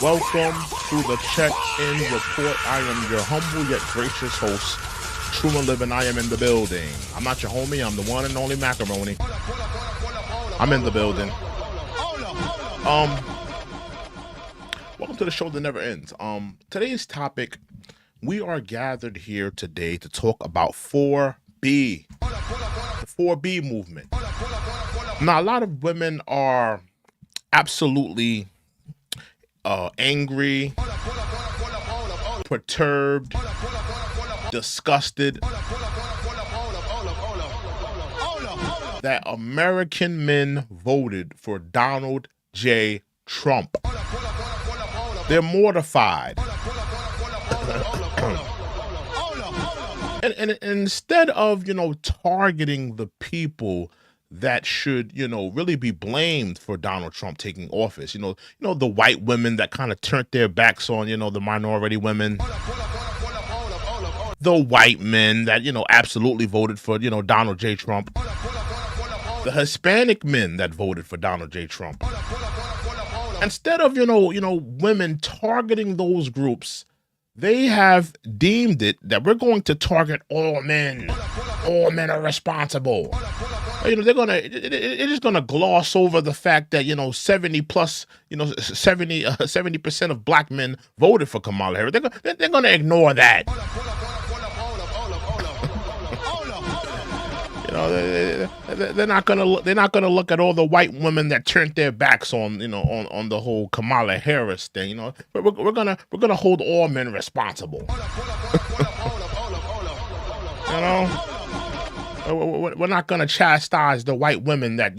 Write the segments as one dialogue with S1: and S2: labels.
S1: Welcome to the Check-In Report. I am your humble yet gracious host, True and Livin. I am in the building. I'm not your homie. I'm the one and only Macaroni. I'm in the building. Welcome to the show that never ends. Today's topic, we are gathered here today to talk about 4B, the 4B movement. Now, a lot of women are absolutely angry, perturbed, disgusted that American men voted for Donald J. Trump. They're mortified. and instead of, targeting the people that should, really be blamed for Donald Trump taking office. The white women that kind of turned their backs on, the minority women. The white men that, absolutely voted for, Donald J. Trump. The Hispanic men that voted for Donald J. Trump. Instead of, women targeting those groups, they have deemed it that we're going to target all men. All men are responsible. They're just gonna gloss over the fact that 70% of black men voted for Kamala Harris. They're gonna ignore that. They're not gonna look at all the white women that turned their backs on on the whole Kamala Harris thing. We're gonna hold all men responsible. You know, we're not going to chastise the white women that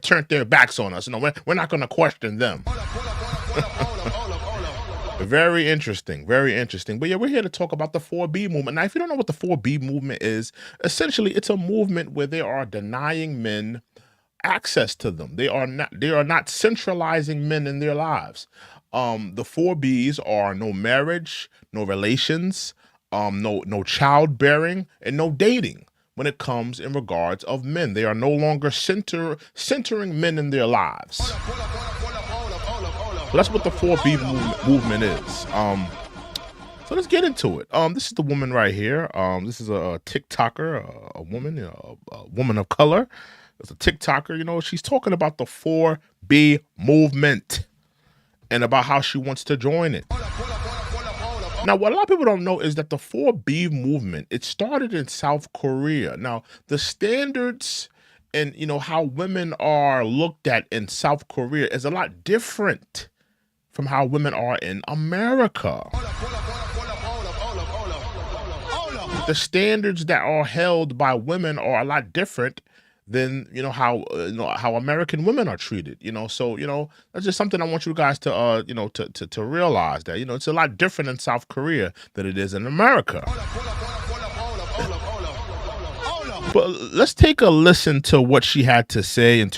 S1: turned their backs on us. We're not going to question them. Very interesting, very interesting. But yeah, we're here to talk about the 4B movement. Now, if you don't know what the 4B movement is, essentially it's a movement where they are denying men access to them. They are not centralizing men in their lives. The 4Bs are no marriage, no relations, no childbearing, and no dating when it comes in regards of men. They are no longer centering men in their lives. So that's what the 4B movement is. So let's get into it. This is the woman right here. This is a TikToker, a woman, a woman of color. It's a TikToker. She's talking about the 4B movement and about how she wants to join it. Now, what a lot of people don't know is that the 4B movement, it started in South Korea. Now, the standards and how women are looked at in South Korea is a lot different from how women are in America. The standards that are held by women are a lot different than how American women are treated. So that's just something I want you guys to to realize that it's a lot different in South Korea than it is in America. But let's take a listen to what she had to say in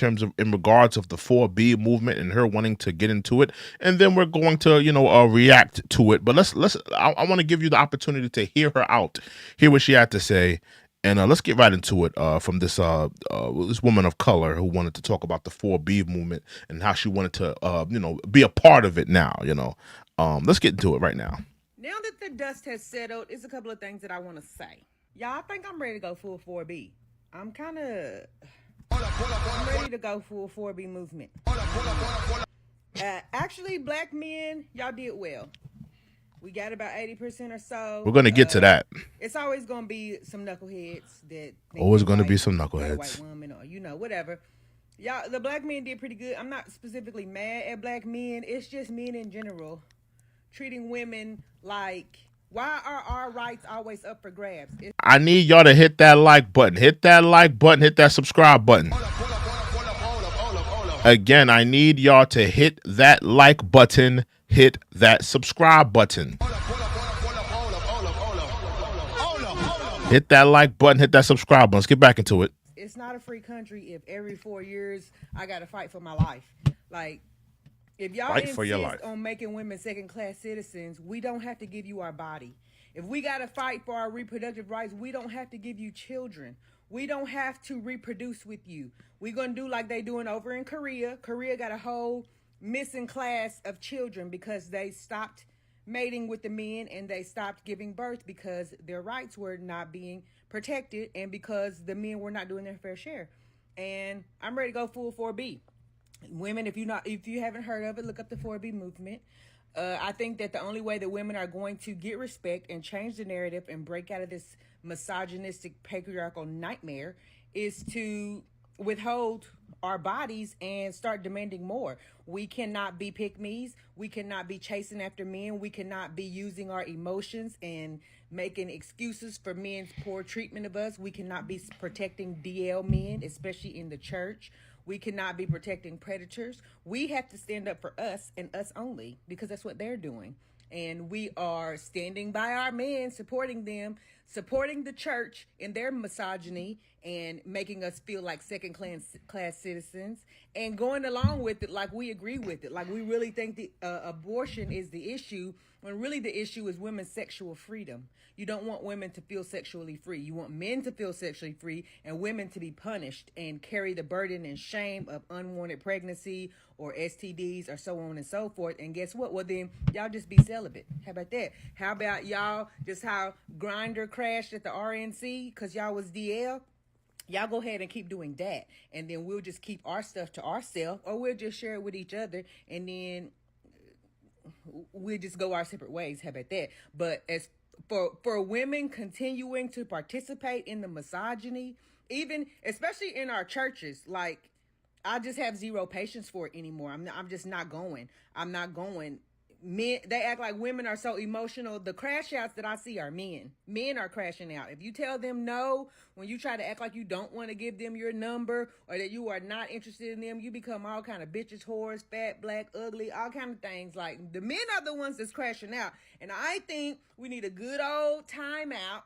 S1: regards of the 4B movement and her wanting to get into it, and then we're going to react to it. But I want to give you the opportunity to hear her out, hear what she had to say, and let's get right into it from this woman of color who wanted to talk about the 4B movement and how she wanted to be a part of it now. Let's get into it right now.
S2: Now that the dust has settled, it's a couple of things that I want to say. Y'all, I think I'm ready to go full 4B. I'm ready to go full 4B movement. Actually, black men, y'all did well. We got about 80% or so.
S1: We're going to get to that.
S2: It's always going to be some knuckleheads that
S1: always going to be some knuckleheads.
S2: White woman or whatever. Y'all, the black men did pretty good. I'm not specifically mad at black men. It's just men in general treating women like, why are our rights always up for grabs?
S1: I need y'all to hit that like button. Hit that like button. Hit that subscribe button. Again, I need y'all to hit that like button. Hit that subscribe button. Hit that like button. Hit that subscribe button. Let's get back into it.
S2: It's not a free country if every 4 years I got to fight for my life. Like, if y'all insist on making women second-class citizens, we don't have to give you our body. If we got to fight for our reproductive rights, we don't have to give you children. We don't have to reproduce with you. We're going to do like they doing over in Korea. Korea got a whole missing class of children because they stopped mating with the men and they stopped giving birth because their rights were not being protected and because the men were not doing their fair share. And I'm ready to go full 4B. Women, if you haven't heard of it, look up the 4B movement. I think that the only way that women are going to get respect and change the narrative and break out of this misogynistic patriarchal nightmare is to withhold our bodies and start demanding more. We cannot be pick-me's. We cannot be chasing after men. We cannot be using our emotions and making excuses for men's poor treatment of us. We cannot be protecting DL men, especially in the church. We cannot be protecting predators. We have to stand up for us and us only because that's what they're doing. And we are standing by our men, supporting them, supporting the church in their misogyny and making us feel like second-class citizens and going along with it like we agree with it. Like we really think the abortion is the issue when really the issue is women's sexual freedom. You don't want women to feel sexually free. You want men to feel sexually free and women to be punished and carry the burden and shame of unwanted pregnancy or STDs or so on and so forth. And guess what? Well, then y'all just be celibate. How about that? How about y'all just how Grindr crashed at the RNC because y'all was DL? Y'all go ahead and keep doing that. And then we'll just keep our stuff to ourselves or we'll just share it with each other and then we'll just go our separate ways. How about that? But as for women continuing to participate in the misogyny, even especially in our churches, like I just have zero patience for it anymore. I'm just not going. I'm not going. men, they act like women are so emotional. The crash outs that I see are men. Men are crashing out. If you tell them no, when you try to act like you don't want to give them your number or that you are not interested in them, you become all kind of bitches, whores, fat, black, ugly, all kind of things. Like, the men are the ones that's crashing out. And I think we need a good old timeout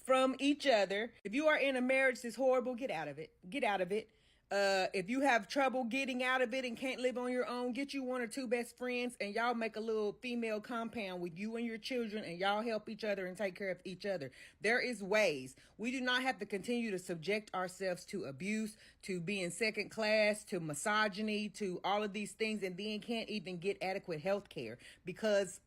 S2: from each other. If you are in a marriage that's horrible, get out of it. Get out of it. If you have trouble getting out of it and can't live on your own, get you one or two best friends and y'all make a little female compound with you and your children, and y'all help each other and take care of each other. There is ways. We do not have to continue to subject ourselves to abuse, to being second class, to misogyny, to all of these things, and then can't even get adequate health care because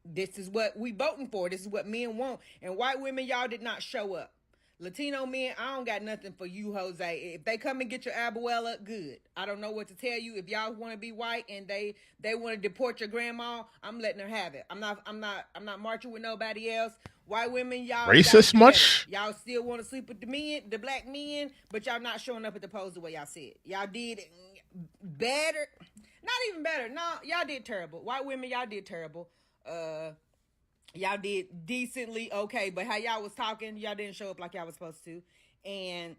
S2: this is what we voting for. This is what men want. And white women, y'all did not show up. Latino men, I don't got nothing for you, Jose. If they come and get your abuela, good. I don't know what to tell you. If y'all want to be white and they want to deport your grandma, I'm letting her have it. I'm not marching with nobody else. White women, y'all
S1: racist much?
S2: Y'all still want to sleep with the men, the black men, but y'all not showing up at the polls the way y'all said. Y'all did better. Not even better. No, y'all did terrible. White women, y'all did terrible. Y'all did decently okay, but how y'all was talking, y'all didn't show up like y'all was supposed to. And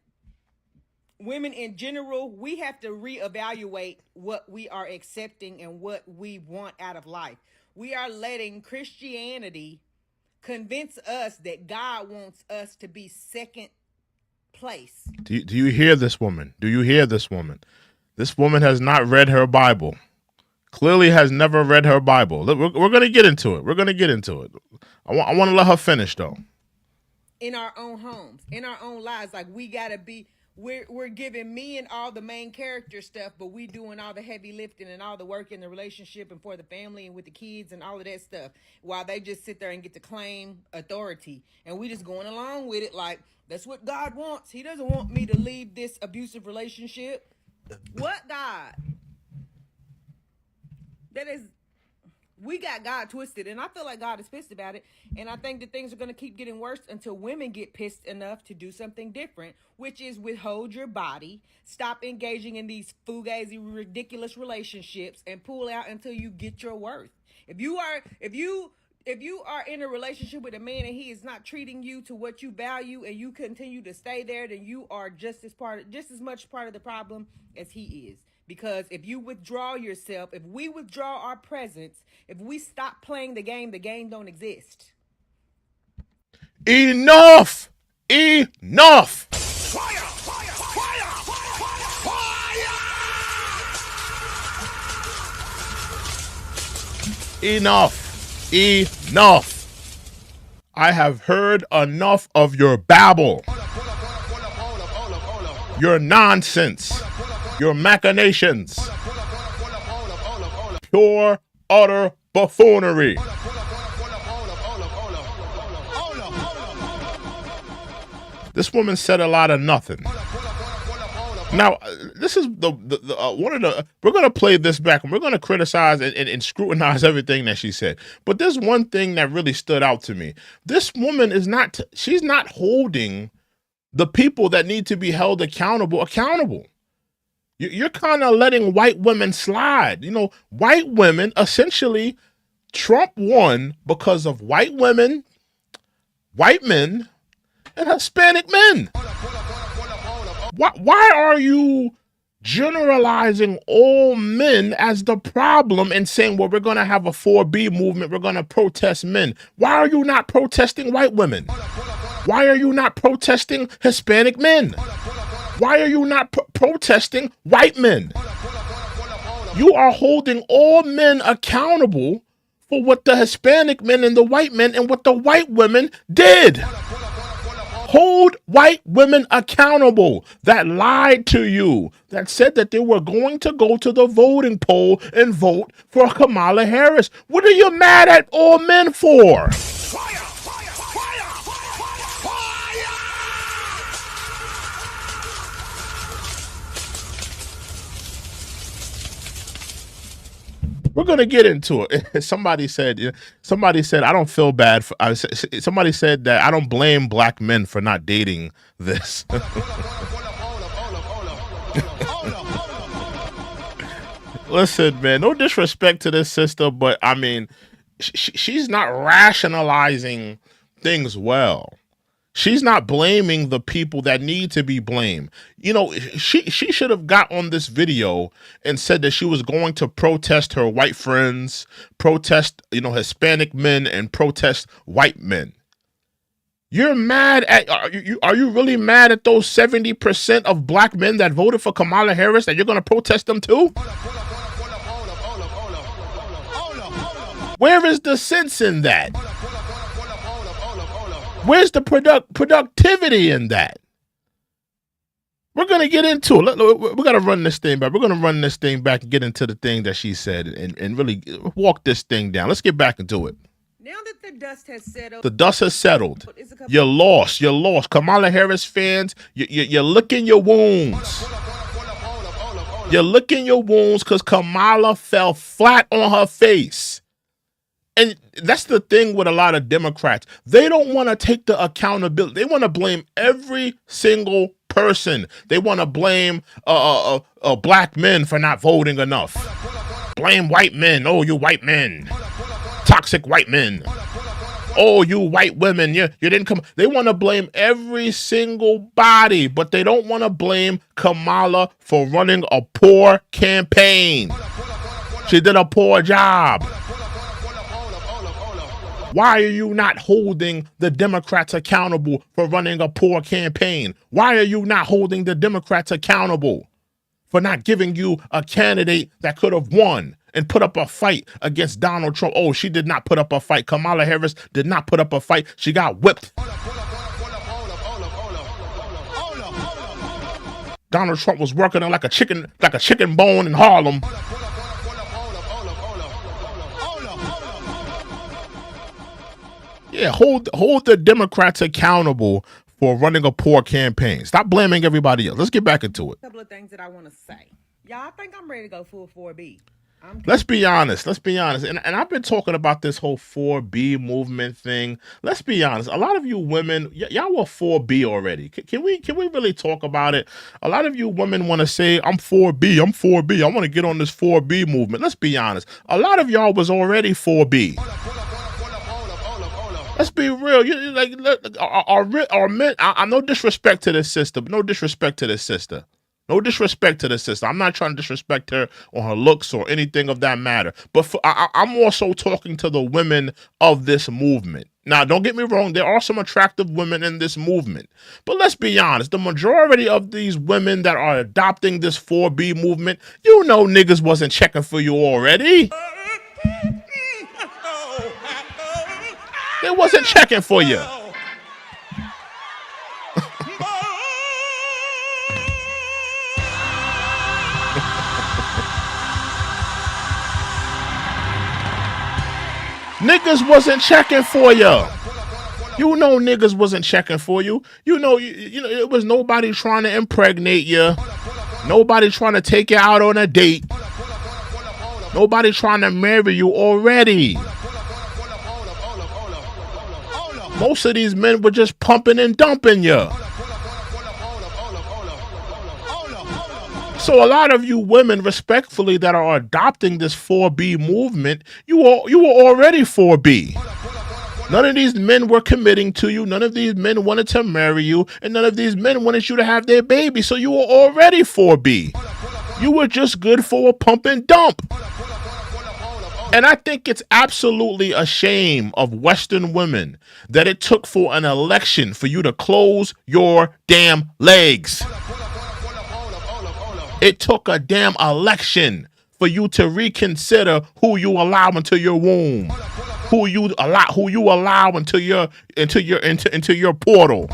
S2: women in general, we have to reevaluate what we are accepting and what we want out of life. We are letting Christianity convince us that God wants us to be second place.
S1: Do you hear this woman? Do you hear this woman? This woman has not read her Bible. Clearly has never read her Bible. We're going to get into it. We're going to get into it. I want to let her finish, though.
S2: In our own homes, in our own lives, like we got to be, we're giving men all the main character stuff, but we doing all the heavy lifting and all the work in the relationship and for the family and with the kids and all of that stuff, while they just sit there and get to claim authority. And we just going along with it like, that's what God wants. He doesn't want me to leave this abusive relationship. What God? That is, we got God twisted, and I feel like God is pissed about it, and I think that things are going to keep getting worse until women get pissed enough to do something different, which is withhold your body, stop engaging in these fugazi, ridiculous relationships, and pull out until you get your worth. If you are in a relationship with a man and he is not treating you to what you value and you continue to stay there, then you are just as much part of the problem as he is. Because if you withdraw yourself, if we withdraw our presence, if we stop playing the game don't exist.
S1: Enough! Enough! Fire! Fire! Fire! Fire! Enough! Enough! I have heard enough of your babble. Your nonsense. Your machinations. Pure, utter buffoonery. This woman said a lot of nothing. Now, this is the one of the. We're going to play this back and we're going to criticize and scrutinize everything that she said. But there's one thing that really stood out to me. This woman is not. She's not holding the people that need to be held accountable. You're kind of letting white women slide. You know, white women, essentially, Trump won because of white women, white men, and Hispanic men. Why are you generalizing all men as the problem and saying, well, we're going to have a 4B movement, we're going to protest men? Why are you not protesting white women? Why are you not protesting Hispanic men? Why are you not protesting white men? You are holding all men accountable for what the Hispanic men and the white men and what the white women did. Hold white women accountable that lied to you, that said that they were going to go to the voting poll and vote for Kamala Harris. What are you mad at all men for? Fire! We're gonna get into it. Somebody said, I don't feel bad for. Somebody said that I don't blame black men for not dating this. Listen, man, no disrespect to this sister, but I mean, she's not rationalizing things well. She's not blaming the people that need to be blamed. You know, she should have got on this video and said that she was going to protest her white friends, protest, Hispanic men, and protest white men. You're mad at, are you really mad at those 70% of black men that voted for Kamala Harris that you're going to protest them too? Where is the sense in that? Where's the productivity in that? We're going to get into it. We're going to run this thing back. We're going to run this thing back and get into the thing that she said and really walk this thing down. Let's get back into it.
S2: Now that the dust has settled.
S1: The dust has settled. You're lost. You're lost. Kamala Harris fans, you're licking your wounds. You're licking your wounds because Kamala fell flat on her face. And that's the thing with a lot of Democrats. They don't want to take the accountability. They want to blame every single person. They want to blame black men for not voting enough. Blame white men. Oh, you white men. Toxic white men. Oh, you white women. You didn't come. They want to blame every single body, but they don't want to blame Kamala for running a poor campaign. She did a poor job. Why are you not holding the Democrats accountable for running a poor campaign? Why are you not holding the Democrats accountable for not giving you a candidate that could have won and put up a fight against Donald Trump? Oh, she did not put up a fight. Kamala Harris did not put up a fight. She got whipped. Donald Trump was working on like a chicken bone in Harlem. Yeah, hold the Democrats accountable for running a poor campaign. Stop blaming everybody else. Let's get back into it.
S2: A couple of things that I want to say. Y'all think I'm ready to go full 4B.
S1: Let's be honest. And I've been talking about this whole 4B movement thing. Let's be honest. A lot of you women, y'all were 4B already. Can we really talk about it? A lot of you women want to say, I'm 4B. I want to get on this 4B movement. Let's be honest. A lot of y'all was already 4B. Let's be real. Our men. I'm no disrespect to this sister. No disrespect to this sister. I'm not trying to disrespect her on her looks or anything of that matter. But I'm also talking to the women of this movement. Now, don't get me wrong. There are some attractive women in this movement. But let's be honest. The majority of these women that are adopting this 4B movement, niggas wasn't checking for you already. They wasn't checking for you. Niggas wasn't checking for you. Niggas wasn't checking for you. It was nobody trying to impregnate you. Nobody trying to take you out on a date. Nobody trying to marry you already. Most of these men were just pumping and dumping you. So a lot of you women, respectfully, that are adopting this 4B movement, you were already 4B. None of these men were committing to you. None of these men wanted to marry you. And none of these men wanted you to have their baby. So you were already 4B. You were just good for a pump and dump. And I think it's absolutely a shame of Western women that it took for an election for you to close your damn legs. It took a damn election for you to reconsider who you allow into your womb, who you allow into your portal.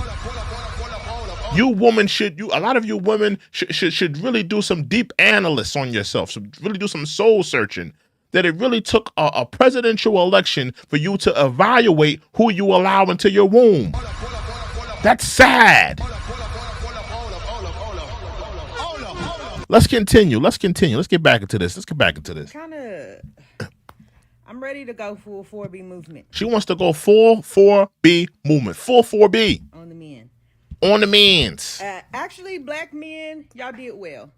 S1: A lot of you women should really do some deep analysis on yourself, really do some soul searching. That it really took a presidential election for you to evaluate who you allow into your womb. That's sad. Let's continue. Let's get back into this.
S2: I'm ready to go full 4B movement.
S1: She wants to go full 4B movement. Full 4B.
S2: On the men.
S1: On the men's.
S2: Actually, black men, y'all did well.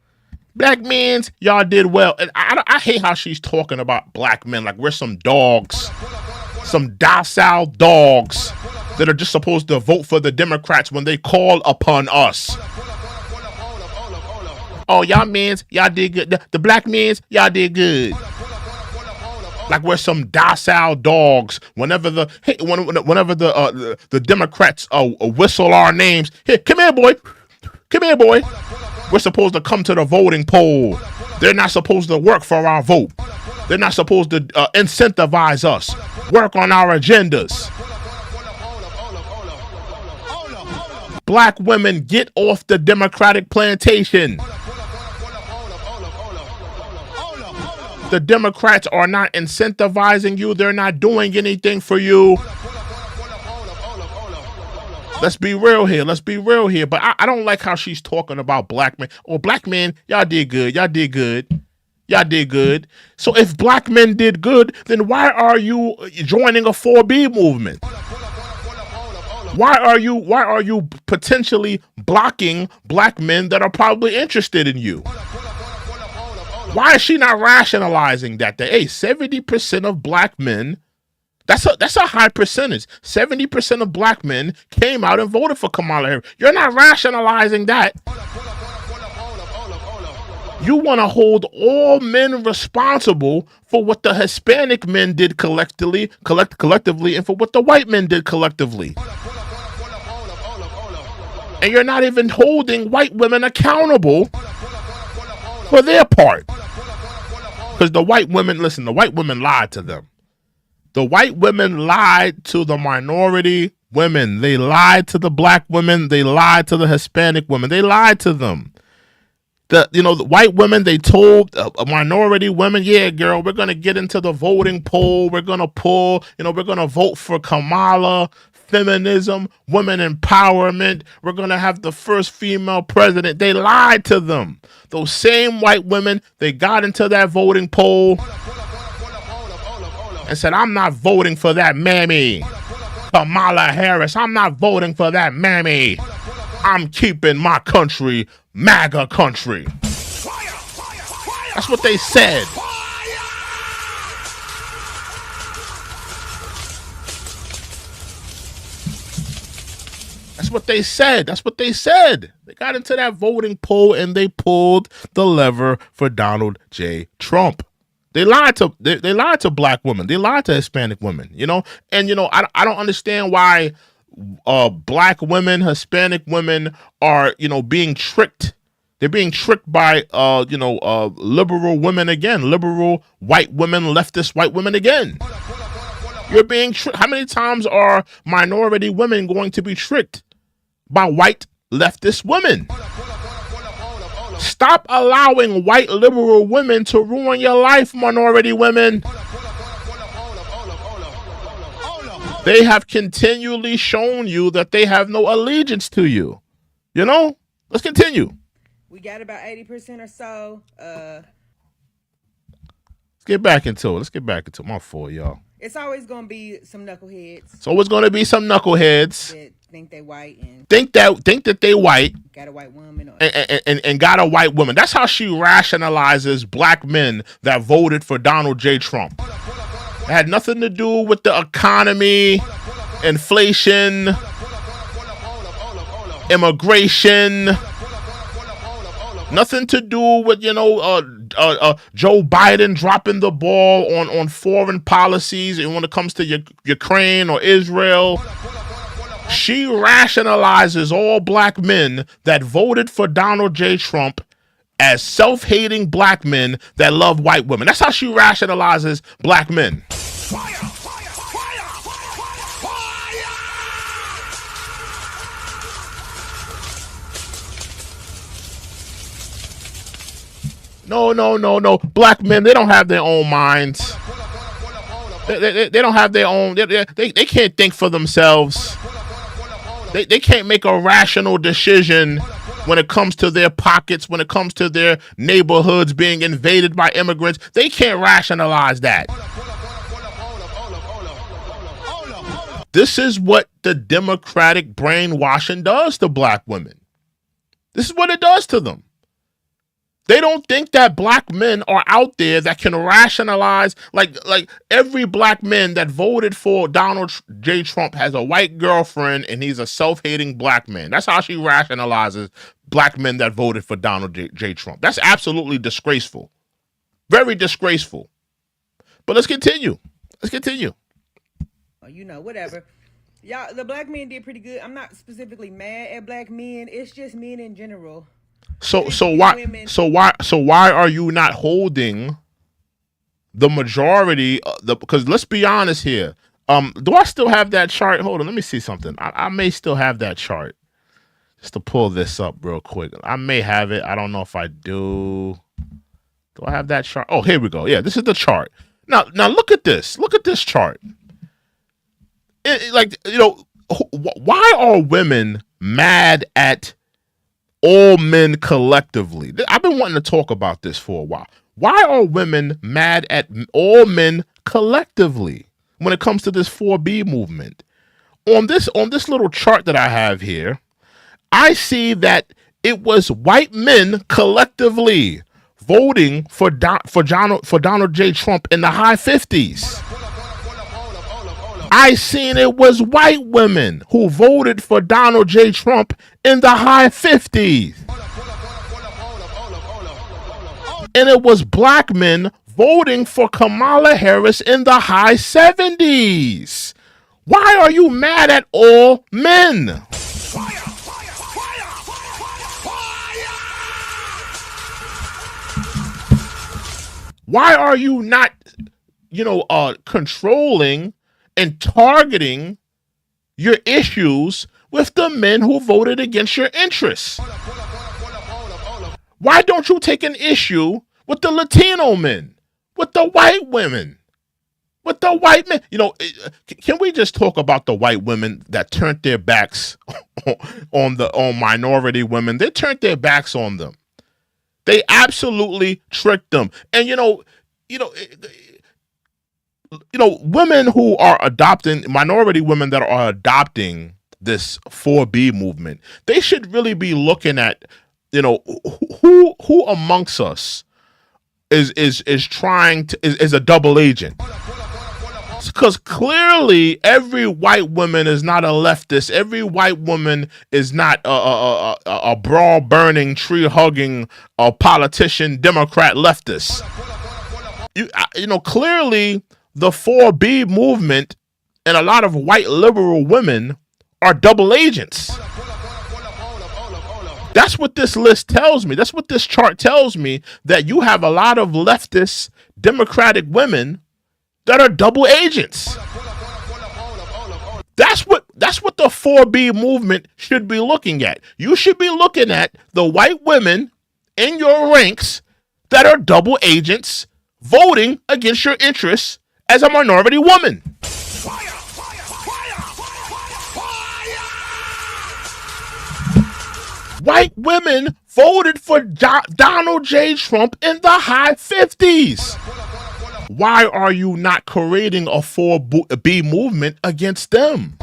S1: Black men, y'all did well. And I hate how she's talking about black men like we're some dogs, some docile dogs that are just supposed to vote for the Democrats when they call upon us. Oh, y'all men, y'all did good. The black men, y'all did good. Like we're some docile dogs. Whenever the Democrats whistle our names, here, come here, boy. Come here, boy. We're supposed to come to the voting poll. They're not supposed to work for our vote. They're not supposed to incentivize us, work on our agendas. Black women, get off the Democratic plantation. The Democrats are not incentivizing you. They're not doing anything for you. Let's be real here. Let's be real here. But I don't like how she's talking about black men. Oh, black men, y'all did good. Y'all did good. Y'all did good. So if black men did good, then why are you joining a 4B movement? Why are you potentially blocking black men that are probably interested in you? Why is she not rationalizing that? That, hey, 70% of black men, that's a high percentage. 70% of black men came out and voted for Kamala Harris. You're not rationalizing that. You want to hold all men responsible for what the Hispanic men did collectively, and for what the white men did collectively. And you're not even holding white women accountable for their part. Because the white women, listen, the white women lied to them. The white women lied to the minority women. They lied to the black women. They lied to the Hispanic women. They lied to them. The white women, they told minority women, yeah, girl, we're going to get into the voting poll. We're going to pull, we're going to vote for Kamala. Feminism, women empowerment. We're going to have the first female president. They lied to them. Those same white women, they got into that voting poll and said, I'm not voting for that mammy. Kamala Harris, I'm not voting for that mammy. I'm keeping my country, MAGA country. That's what they said. That's what they said. That's what they said. They got into that voting poll and they pulled the lever for Donald J. Trump. They lied to black women. They lied to Hispanic women, And, I don't understand why black women, Hispanic women are, being tricked. They're being tricked by, liberal women again, liberal white women, leftist white women again. You're being tricked. How many times are minority women going to be tricked by white leftist women? Stop allowing white liberal women to ruin your life, minority women. They have continually shown you that they have no allegiance to you. Let's continue.
S2: We got about 80% or so.
S1: Let's get back into it. My fault, y'all.
S2: It's always going to be some knuckleheads.
S1: It's always going to be some knuckleheads
S2: that think they white and
S1: think that they white.
S2: Got a white woman
S1: and got a white woman. That's how she rationalizes black men that voted for Donald J. Trump. It had nothing to do with the economy, inflation, immigration. Nothing to do with, Joe Biden dropping the ball on foreign policies and when it comes to Ukraine or Israel. She rationalizes all black men that voted for Donald J. Trump as self-hating black men that love white women. That's how she rationalizes black men. No. Black men, they don't have their own minds. They don't have their own. They can't think for themselves. They can't make a rational decision when it comes to their pockets, when it comes to their neighborhoods being invaded by immigrants. They can't rationalize that. This is what the Democratic brainwashing does to black women. This is what it does to them. They don't think that black men are out there that can rationalize, like every black man that voted for Donald J. Trump has a white girlfriend and he's a self-hating black man. That's how she rationalizes black men that voted for Donald J. Trump. That's absolutely disgraceful. Very disgraceful. But let's continue.
S2: Whatever. Y'all, the black men did pretty good. I'm not specifically mad at black men. It's just men in general.
S1: So why are you not holding the majority? Because let's be honest here. Do I still have that chart? Hold on, let me see something. I may still have that chart. Just to pull this up real quick. I may have it. I don't know if I do. Do I have that chart? Oh, here we go. Yeah, this is the chart. Now look at this. Look at this chart. Why are women mad at all men collectively? I've been wanting to talk about this for a while. Why are women mad at all men collectively when it comes to this 4B movement? On this little chart that I have here, I see that it was white men collectively voting for Donald J. Trump in the high 50s. I seen it was white women who voted for Donald J. Trump in the high 50s. And it was black men voting for Kamala Harris in the high 70s. Why are you mad at all men? Why are you not, controlling and targeting your issues with the men who voted against your interests? Why don't you take an issue with the Latino men, with the white women, with the white men? Can we just talk about the white women that turned their backs on minority women? They turned their backs on them. They absolutely tricked them. And women who are adopting, minority women that are adopting this 4B movement, they should really be looking at, who amongst us is trying to is a double agent. Because clearly every white woman is not a leftist. Every white woman is not a bra-burning, tree-hugging, politician, Democrat leftist. Clearly the 4B movement and a lot of white liberal women are double agents. That's what this list tells me. That's what this chart tells me, that you have a lot of leftist Democratic women that are double agents. That's what the 4B movement should be looking at. You should be looking at the white women in your ranks that are double agents voting against your interests as a minority woman. White women voted for Donald J. Trump in the high 50s. Why are you not creating a 4B movement against them?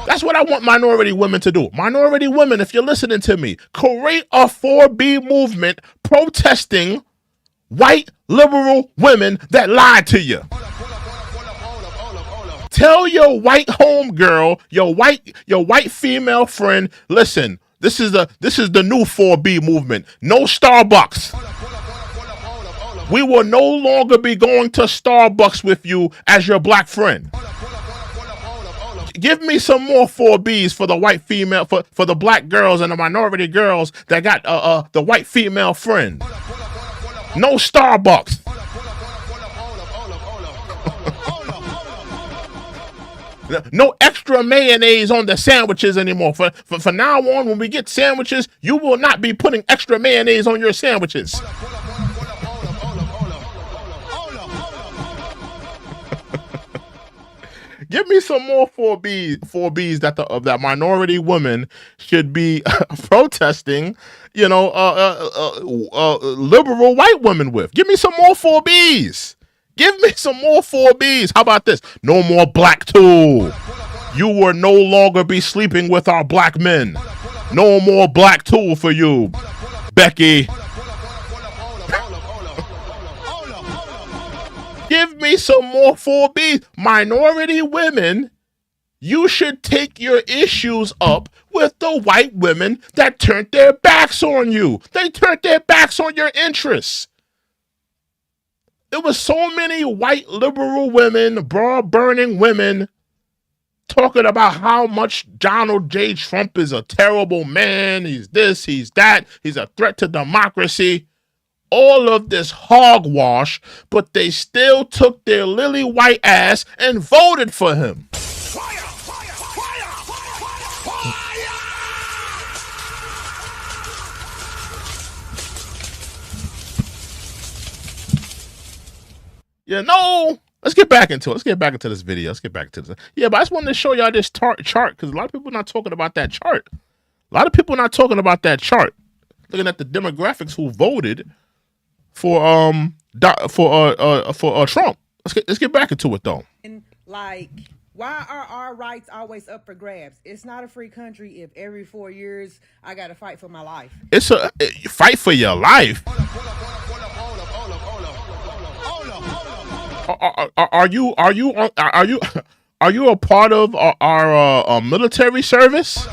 S1: That's what I want minority women to do. Minority women, if you're listening to me, create a 4B movement protesting white liberal women that lied to you. Tell your white homegirl, your white female friend, listen, this is the new 4B movement. No Starbucks. We will no longer be going to Starbucks with you as your black friend. Give me some more 4Bs for the white female, for the black girls and the minority girls that got the white female friend. No Starbucks. No extra mayonnaise on the sandwiches anymore. For now on, when we get sandwiches, you will not be putting extra mayonnaise on your sandwiches. Give me some more 4Bs that minority women should be protesting, liberal white women with. Give me some more 4Bs. Give me some more 4Bs. How about this? No more black tool. You will no longer be sleeping with our black men. No more black tool for you. Becky. Give me some more 4Bs. Minority women, you should take your issues up with the white women that turned their backs on you. They turned their backs on your interests. There was so many white liberal women, bra-burning women, talking about how much Donald J. Trump is a terrible man. He's this, he's that. He's a threat to democracy. All of this hogwash, but they still took their lily white ass and voted for him. Fire, fire, fire, fire, fire. You know, let's get back into it. Let's get back into this video. Let's get back to this. Yeah, but I just wanted to show y'all this chart because a lot of people are not talking about that chart. A lot of people are not talking about that chart. Looking at the demographics who voted for Trump. Let's get back into it though.
S2: And like, why are our rights always up for grabs? It's not a free country if every 4 years I got to fight for my life.
S1: It's a fight for your life. Are you a part of our military service?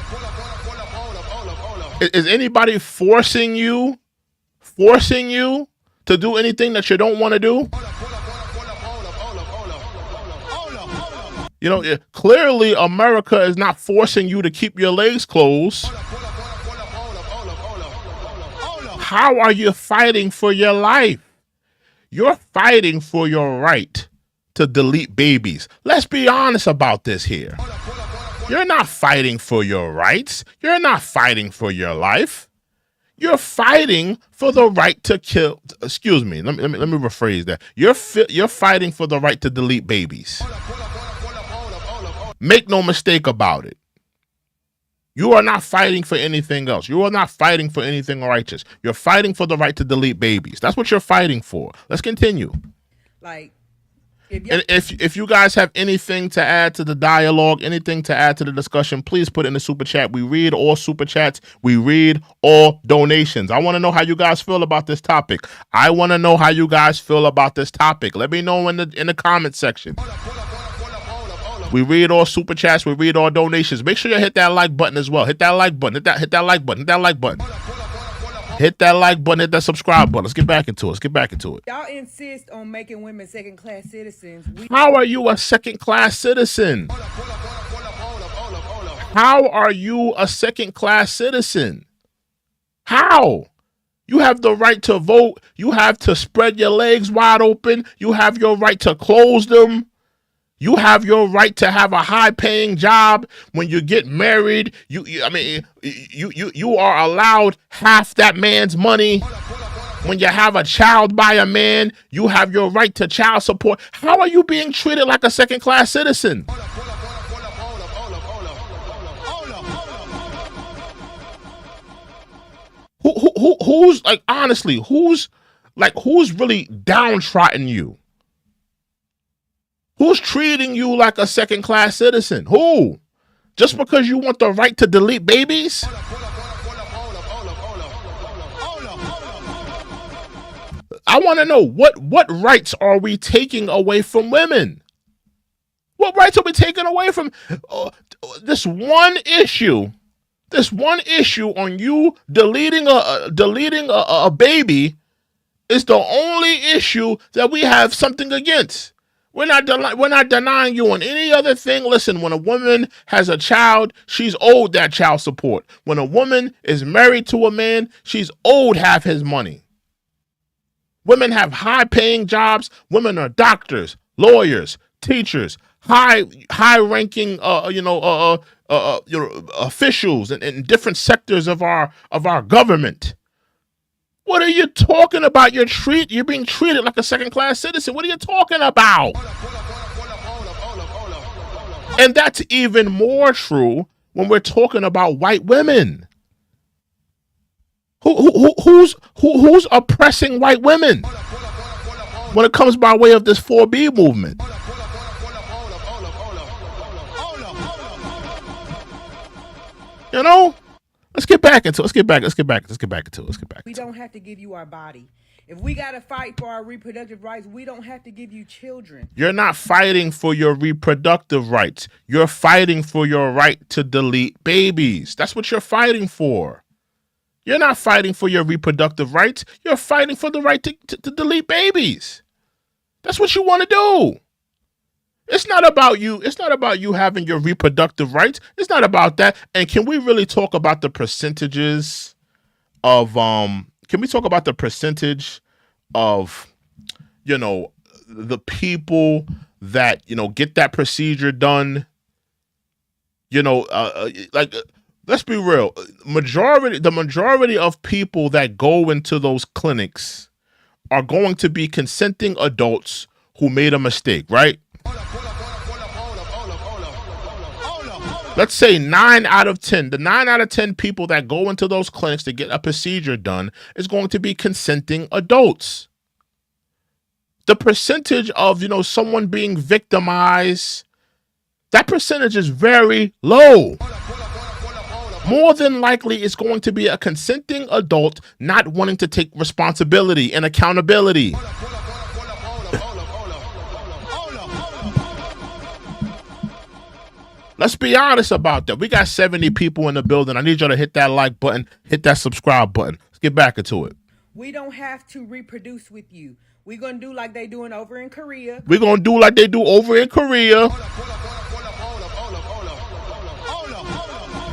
S1: Is anybody forcing you to do anything that you don't want to do? You know, clearly America is not forcing you to keep your legs closed. How are you fighting for your life? You're fighting for your right to delete babies. Let's be honest about this here. You're not fighting for your rights. You're not fighting for your life. You're fighting for the right to kill. Excuse me. Let me rephrase that. You're fighting for the right to delete babies. Make no mistake about it. You are not fighting for anything else. You are not fighting for anything righteous. You're fighting for the right to delete babies. That's what you're fighting for. Let's continue.
S2: Like,
S1: if you guys have anything to add to the dialogue, anything to add to the discussion, please put in the super chat. We read all super chats. We read all donations. I want to know how you guys feel about this topic. Let me know in the comment section. We read all super chats. We read all donations. Make sure you hit that like button as well. Hit that like button. Hit that like button. Hit that like button. Hit that like button. Hit that subscribe button. Let's get back into it.
S2: Y'all insist on making women second-class citizens.
S1: How are you a second-class citizen? How are you a second-class citizen? How? You have the right to vote. You have to spread your legs wide open. You have your right to close them. You have your right to have a high-paying job. When you get married, you are allowed half that man's money. When you have a child by a man, you have your right to child support. How are you being treated like a second-class citizen? Who's like, honestly, who's really downtrodden you? Who's treating you like a second-class citizen? Who? Just because you want the right to delete babies? I want to know, what rights are we taking away from women? What rights are we taking away from this one issue on you deleting a baby is the only issue that we have something against. We're not denying you on any other thing. Listen, when a woman has a child, she's owed that child support. When a woman is married to a man, she's owed half his money. Women have high-paying jobs. Women are doctors, lawyers, teachers, high-ranking, officials in different sectors of our government. What are you talking about? You're being treated like a second-class citizen. What are you talking about? And that's even more true when we're talking about white women. Who's oppressing white women when it comes by way of this 4B movement? You know? Let's get back into it. Let's get back into it.
S2: We don't have to give you our body. If we got to fight for our reproductive rights, we don't have to give you children.
S1: You're not fighting for your reproductive rights. You're fighting for your right to delete babies. That's what you're fighting for. You're not fighting for your reproductive rights. You're fighting for the right to delete babies. That's what you want to do. It's not about you. It's not about you having your reproductive rights. It's not about that. And can we really talk about the percentages of can we talk about the percentage of, the people that, get that procedure done? Let's be real. The majority of people that go into those clinics are going to be consenting adults who made a mistake, right? Let's say 9 out of 10. The 9 out of 10 people that go into those clinics to get a procedure done is going to be consenting adults. The percentage of, someone being victimized, that percentage is very low. More than likely, it's going to be a consenting adult not wanting to take responsibility and accountability. Let's be honest about that. We got 70 people in the building. I need y'all to hit that like button, hit that subscribe button. Let's get back into it.
S2: We don't have to reproduce with you. We're going to do like they doing over in Korea.
S1: We're going to do like they do over in Korea.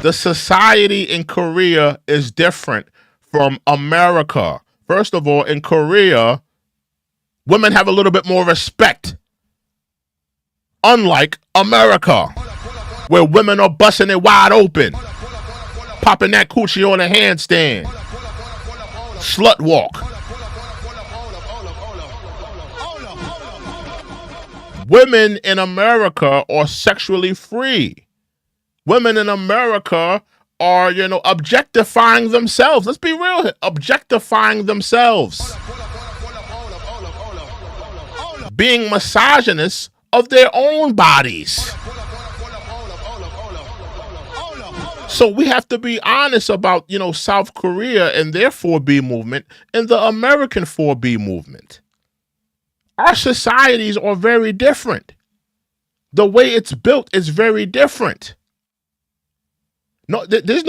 S1: The society in Korea is different from America. First of all, in Korea, women have a little bit more respect. Unlike America, where women are busting it wide open, popping that coochie on a handstand, slut walk. Women in America are sexually free. Women in America are, objectifying themselves. Let's be real here. Objectifying themselves. Being misogynists of their own bodies. So we have to be honest about, South Korea and their 4B movement and the American 4B movement. Our societies are very different. The way it's built is very different. No, there's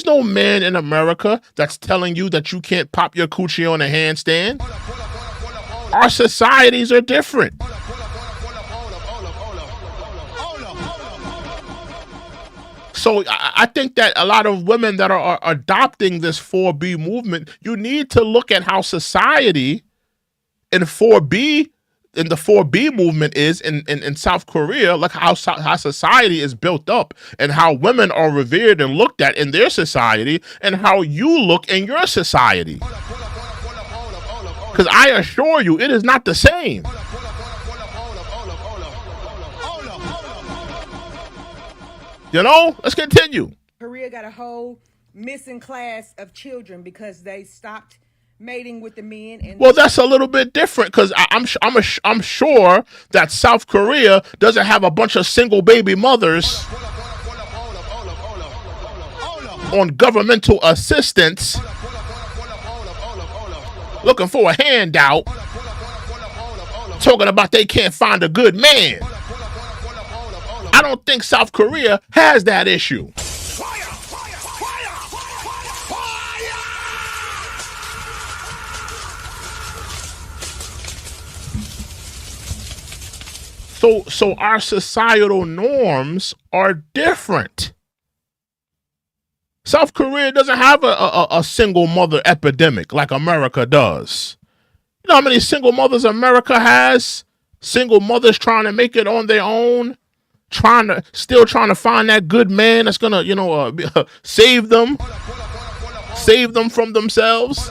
S1: no man in America that's telling you that you can't pop your coochie on a handstand. Our societies are different. So I think that a lot of women that are adopting this 4B movement, you need to look at how society in the 4B movement is in South Korea, like how society is built up and how women are revered and looked at in their society and how you look in your society. Because I assure you, it is not the same. Let's continue.
S2: Korea got a whole missing class of children because they stopped mating with the men. And
S1: well, that's a little bit different because I'm sure that South Korea doesn't have a bunch of single baby mothers on governmental assistance looking for a handout, talking about they can't find a good man. I don't think South Korea has that issue. So our societal norms are different. South Korea doesn't have a single mother epidemic like America does. You know how many single mothers America has? Single mothers trying to make it on their own, still trying to find that good man that's gonna, save them from themselves.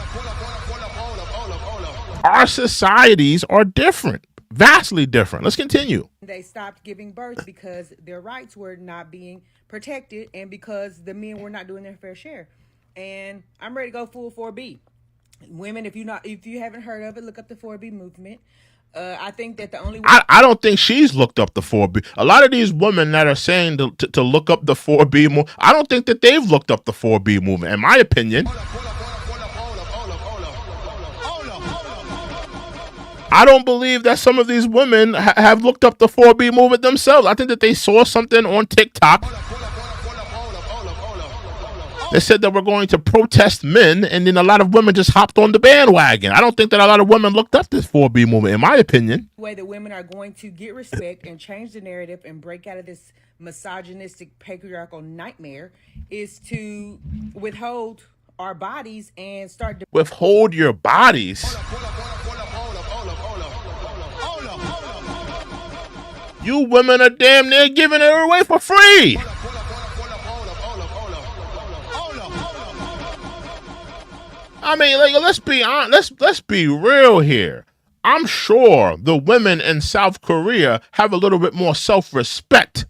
S1: Our societies are different. Vastly different. Let's continue.
S2: They stopped giving birth because their rights were not being protected and because the men were not doing their fair share. And I'm ready to go full 4B. Women, if you haven't heard of it, look up the 4B movement. I think that the only
S1: I don't think she's looked up the 4B. A lot of these women that are saying to look up the 4B movement, I don't think that they've looked up the 4B movement, in my opinion. I don't believe that some of these women have looked up the 4B movement themselves. I think that they saw something on TikTok. They said that we're going to protest men, and then a lot of women just hopped on the bandwagon. I don't think that a lot of women looked up this 4B movement, in my opinion.
S2: The way that women are going to get respect and change the narrative and break out of this misogynistic patriarchal nightmare is to withhold our bodies and start...
S1: Withhold your bodies? You women are damn near giving it away for free. I mean, like, let's be honest. Let's be real here. I'm sure the women in South Korea have a little bit more self-respect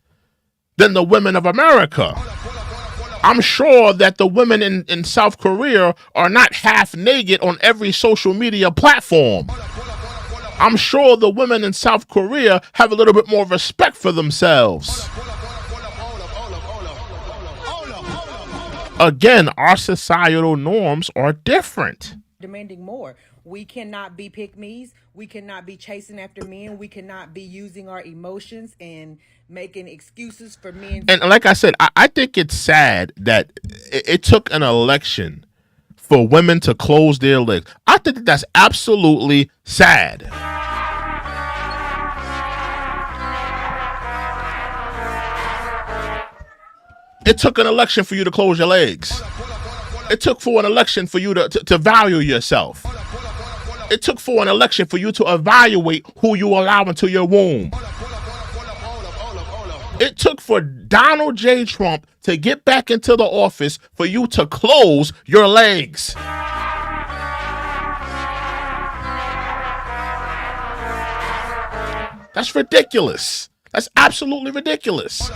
S1: than the women of America. I'm sure that the women in South Korea are not half naked on every social media platform. I'm sure the women in South Korea have a little bit more respect for themselves. Again, our societal norms are different.
S2: Demanding more. We cannot be pick-me's. We cannot be chasing after men. We cannot be using our emotions and making excuses for men.
S1: And like I said, I think it's sad that it took an election for women to close their legs. I think that's absolutely sad. It took an election for you to close your legs. It took for an election for you to value yourself. It took for an election for you to evaluate who you allow into your womb. It took for Donald J. Trump to get back into the office for you to close your legs. That's ridiculous. That's absolutely ridiculous.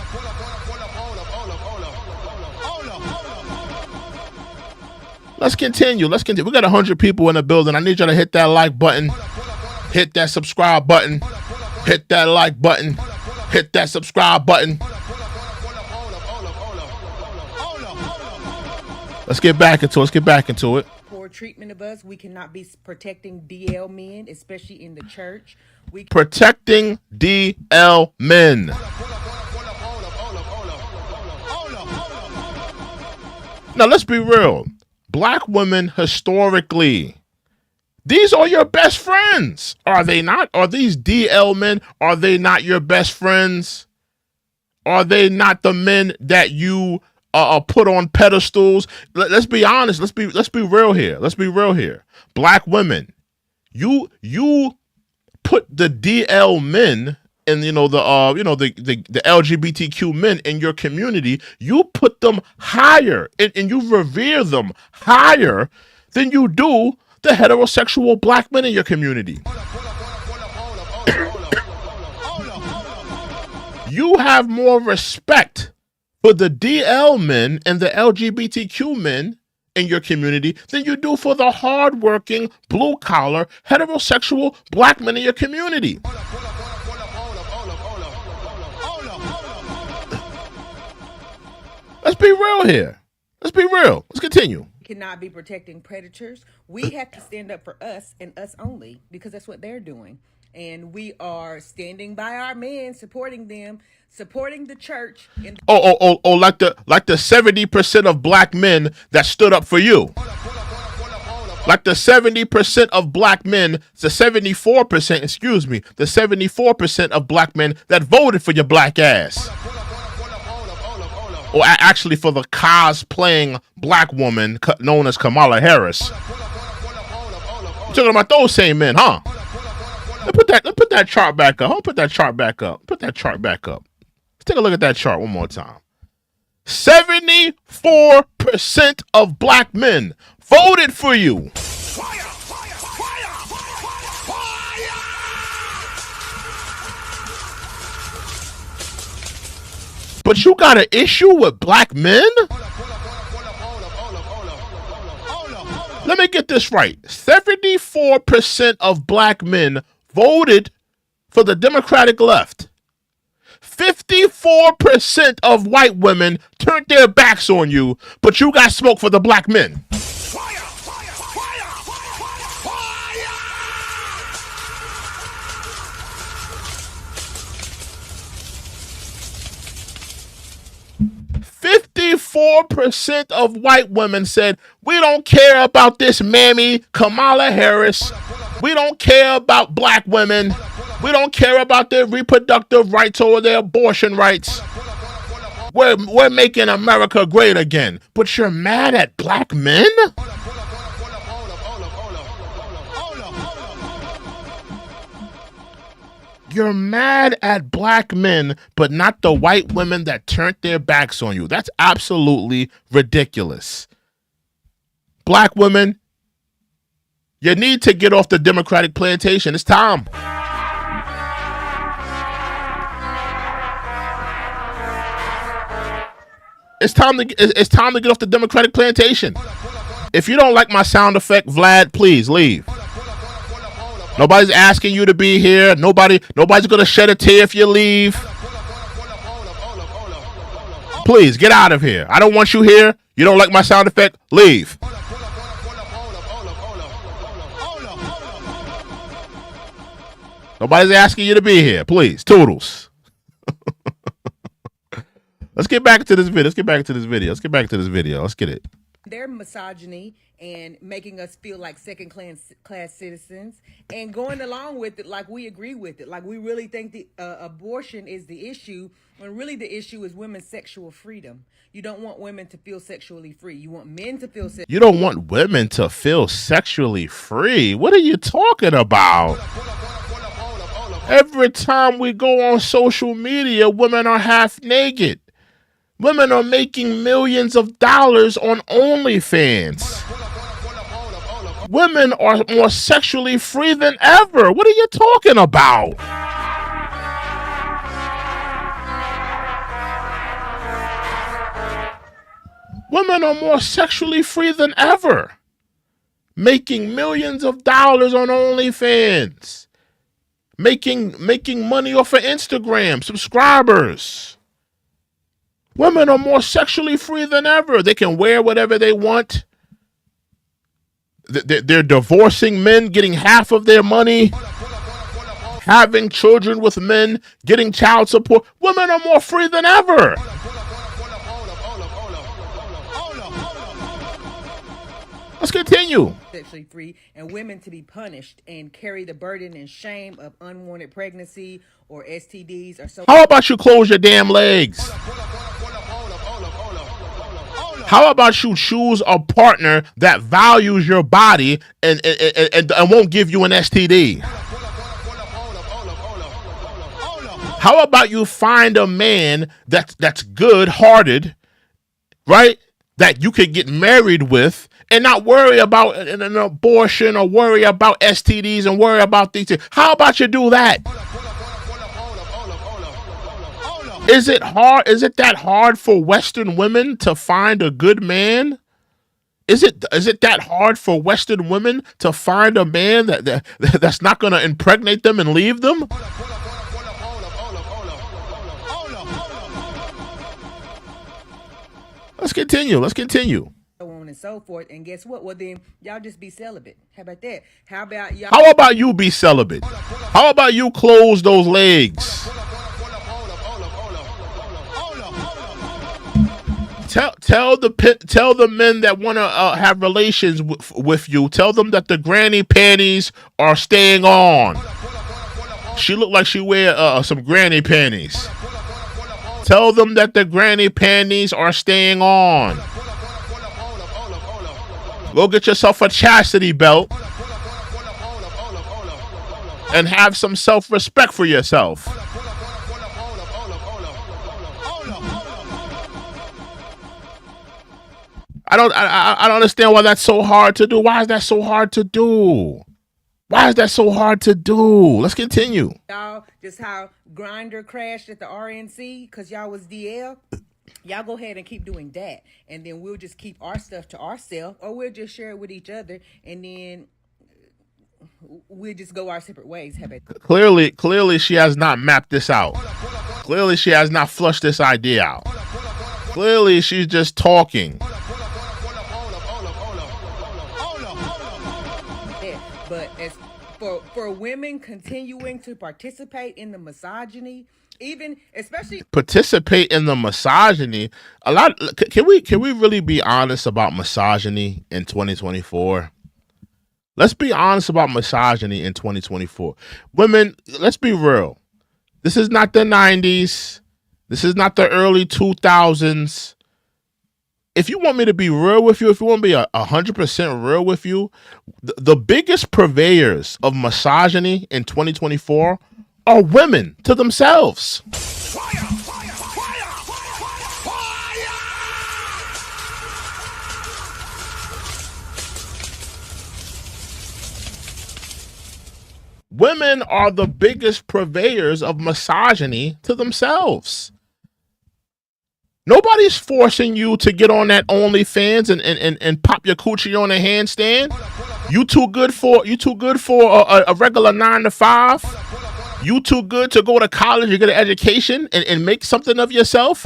S1: Let's continue. We got 100 people in the building. I need you to hit that like button, hit that subscribe button, hit that like button, hit that subscribe button. Let's get back into it.
S2: Poor treatment of us. We cannot be protecting DL men, especially in the church.
S1: Protecting DL men. Now, let's be real. Black women, historically, these are your best friends. Are they not? Are these DL men? Are they not your best friends? Are they not the men that you put on pedestals? Let's be honest. Let's be real here. Let's be real here. Black women, you put the DL men and the LGBTQ men in your community, you put them higher and you revere them higher than you do the heterosexual black men in your community. You have more respect for the DL men and the LGBTQ men in your community than you do for the hardworking, blue-collar, heterosexual black men in your community. Let's be real here. Let's be real. Let's continue.
S2: Cannot be protecting predators. We have to stand up for us and us only, because that's what they're doing. And we are standing by our men, supporting them, supporting the church.
S1: Like the 70% of black men that stood up for you. Like the 70% of black men, the 74% of black men that voted for your black ass. Or actually for the cosplaying black woman known as Kamala Harris. You're talking about those same men, huh? Let's put that chart back up. Put that chart back up. Let's take a look at that chart one more time. 74% of black men voted for you. But you got an issue with black men? Let me get this right. 74% of black men voted for the Democratic left. 54% of white women turned their backs on you, but you got smoke for the black men. 54% of white women said, we don't care about this mammy Kamala Harris. We don't care about black women. We don't care about their reproductive rights or their abortion rights. We're making America great again. But you're mad at black men? You're mad at black men, but not the white women that turned their backs on you. That's absolutely ridiculous. Black women, you need to get off the Democratic plantation. It's time. It's time to get off the Democratic plantation. If you don't like my sound effect, Vlad, please leave. Nobody's asking you to be here. Nobody's gonna shed a tear if you leave. Please get out of here. I don't want you here. You don't like my sound effect? Leave. Nobody's asking you to be here. Please, toodles. Let's get back to this video. Let's get it.
S2: Their misogyny and making us feel like second class citizens and going along with it like we agree with it. Like we really think the abortion is the issue when really the issue is women's sexual freedom. You don't want women to feel sexually free. You want men to feel
S1: You don't want women to feel sexually free? What are you talking about? Every time we go on social media, women are half naked. Women are making millions of dollars on OnlyFans. Women are more sexually free than ever. What are you talking about? Women are more sexually free than ever. Making millions of dollars on OnlyFans. Making money off of Instagram, subscribers. Women are more sexually free than ever. They can wear whatever they want. They're divorcing men, getting half of their money, having children with men, getting child support. Women are more free than ever. Let's continue.
S2: Sexually free and women to be punished and carry the burden and shame of unwanted pregnancy or STDs or so.
S1: How about you close your damn legs? How about you choose a partner that values your body and won't give you an STD? How about you find a man that's good-hearted, right? That you could get married with and not worry about an abortion or worry about STDs and worry about these things. How about you do that? Is it hard? Is it that hard for Western women to find a good man? Is it that hard for Western women to find a man that's not going to impregnate them and leave them? Let's continue.
S2: On and so forth. And guess what? Well, then y'all just be celibate. How about that? How about
S1: you be celibate? How about you close those legs? Tell the men that want to have relations with you. Tell them that the granny panties are staying on. She looked like she wear some granny panties. Tell them that the granny panties are staying on. Go get yourself a chastity belt and have some self-respect for yourself. I don't understand why that's so hard to do. Why is that so hard to do? Let's continue.
S2: Y'all, just how Grindr crashed at the RNC because y'all was DL. Y'all go ahead and keep doing that. And then we'll just keep our stuff to ourselves or we'll just share it with each other. And then we'll just go our separate ways.
S1: Clearly, she has not mapped this out. Clearly, she has not flushed this idea out. Clearly, she's just talking.
S2: Yeah, but as for women continuing to participate in the misogyny, even especially
S1: participate in the misogyny, a lot. Can we really be honest about misogyny in 2024? Let's be honest about misogyny in 2024. Women, let's be real. This is not the 90s. This is not the early 2000s. If you want me to be real with you, if you want to be 100% real with you, the biggest purveyors of misogyny in 2024 are women to themselves. Women are the biggest purveyors of misogyny to themselves. Nobody's forcing you to get on that OnlyFans and pop your coochie on a handstand. You too good for a regular 9 to 5. You too good to go to college and get an education and make something of yourself.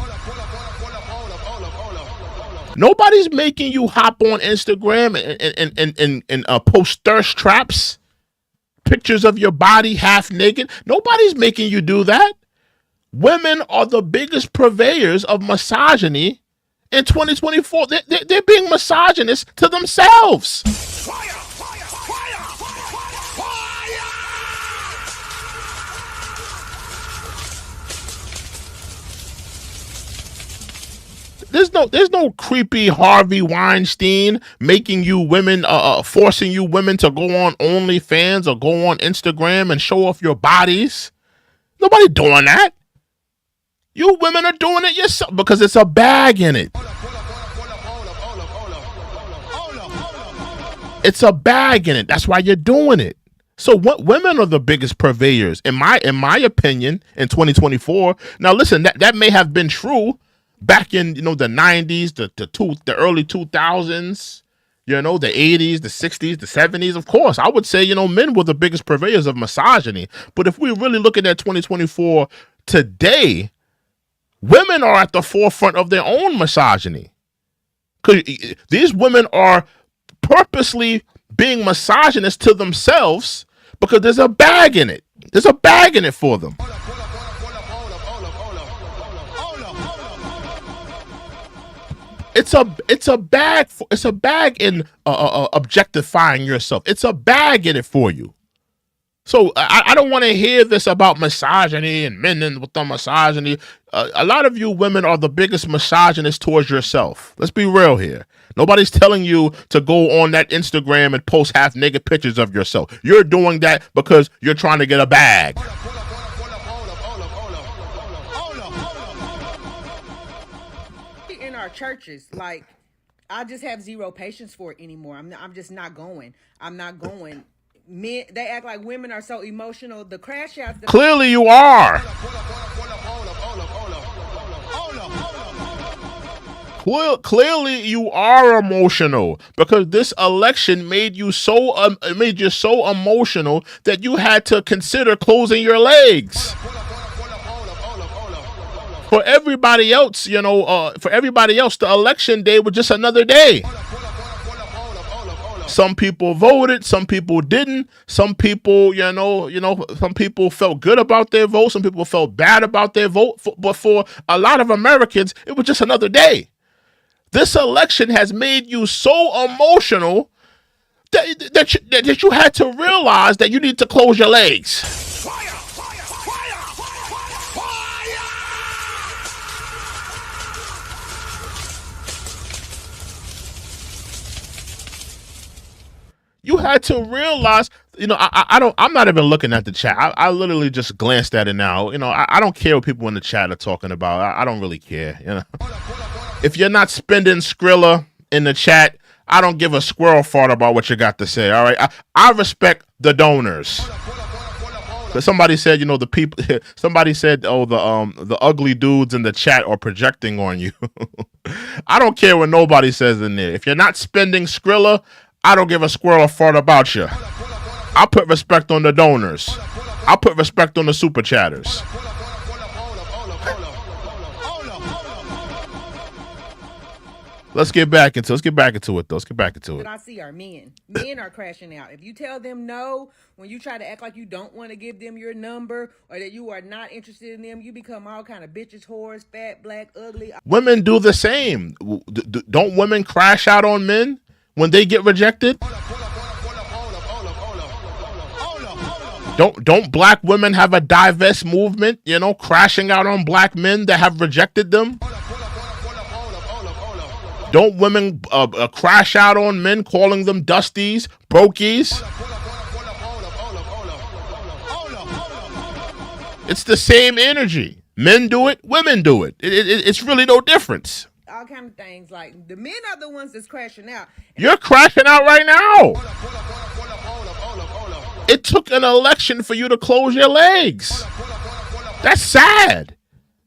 S1: Nobody's making you hop on Instagram and post thirst traps, pictures of your body half naked. Nobody's making you do that. Women are the biggest purveyors of misogyny in 2024. They're being misogynist to themselves. There's no creepy Harvey Weinstein making you women, forcing you women to go on OnlyFans or go on Instagram and show off your bodies. Nobody doing that. You women are doing it yourself because it's a bag in it. It's a bag in it. That's why you're doing it. So what women are the biggest purveyors, in my opinion, in 2024. Now listen, that may have been true back in the 90s, the early 2000s, the 80s, the 60s, the 70s. Of course, I would say men were the biggest purveyors of misogyny. But if we're really looking at 2024 today, women are at the forefront of their own misogyny. Because these women are purposely being misogynist to themselves because there's a bag in it. There's a bag in it for them. It's a bag in objectifying yourself. It's a bag in it for you. So I don't want to hear this about misogyny and men and with the misogyny. A lot of you women are the biggest misogynists towards yourself. Let's be real here. Nobody's telling you to go on that Instagram and post half naked pictures of yourself. You're doing that because you're trying to get a bag.
S2: In our churches, like, I just have zero patience for it anymore. I'm just not going. I'm not going. Men, they act like women are so emotional. The crash outs.
S1: Clearly you are. Clearly you are emotional because this election made you so emotional that you had to consider closing your legs. For everybody else, the election day was just another day. Some people voted, some people didn't. Some people, some people felt good about their vote. Some people felt bad about their vote. But for a lot of Americans, it was just another day. This election has made you so emotional that you had to realize that you need to close your legs. You had to realize, I'm not even looking at the chat. I literally just glanced at it now. I don't care what people in the chat are talking about. I don't really care. If you're not spending Skrilla in the chat, I don't give a squirrel fart about what you got to say. All right. I respect the donors. Because somebody said, the people, somebody said, the ugly dudes in the chat are projecting on you. I don't care what nobody says in there. If you're not spending Skrilla, I don't give a squirrel fart about you. I'll put respect on the donors. I'll put respect on the super chatters. Let's get back into it, though. Let's get back into it.
S2: That I see are men. Men are crashing out. If you tell them no, when you try to act like you don't want to give them your number or that you are not interested in them, you become all kind of bitches, whores, fat, black, ugly.
S1: Women do the same. Don't women crash out on men when they get rejected? Don't black women have a divest movement, crashing out on black men that have rejected them? Don't women crash out on men, calling them dusties, brokies? It's the same energy. Men do it, women do it. It's really no difference.
S2: All kind of things. Like, the men are the ones that's crashing out.
S1: You're crashing out right now. It took an election for you to close your legs. That's sad.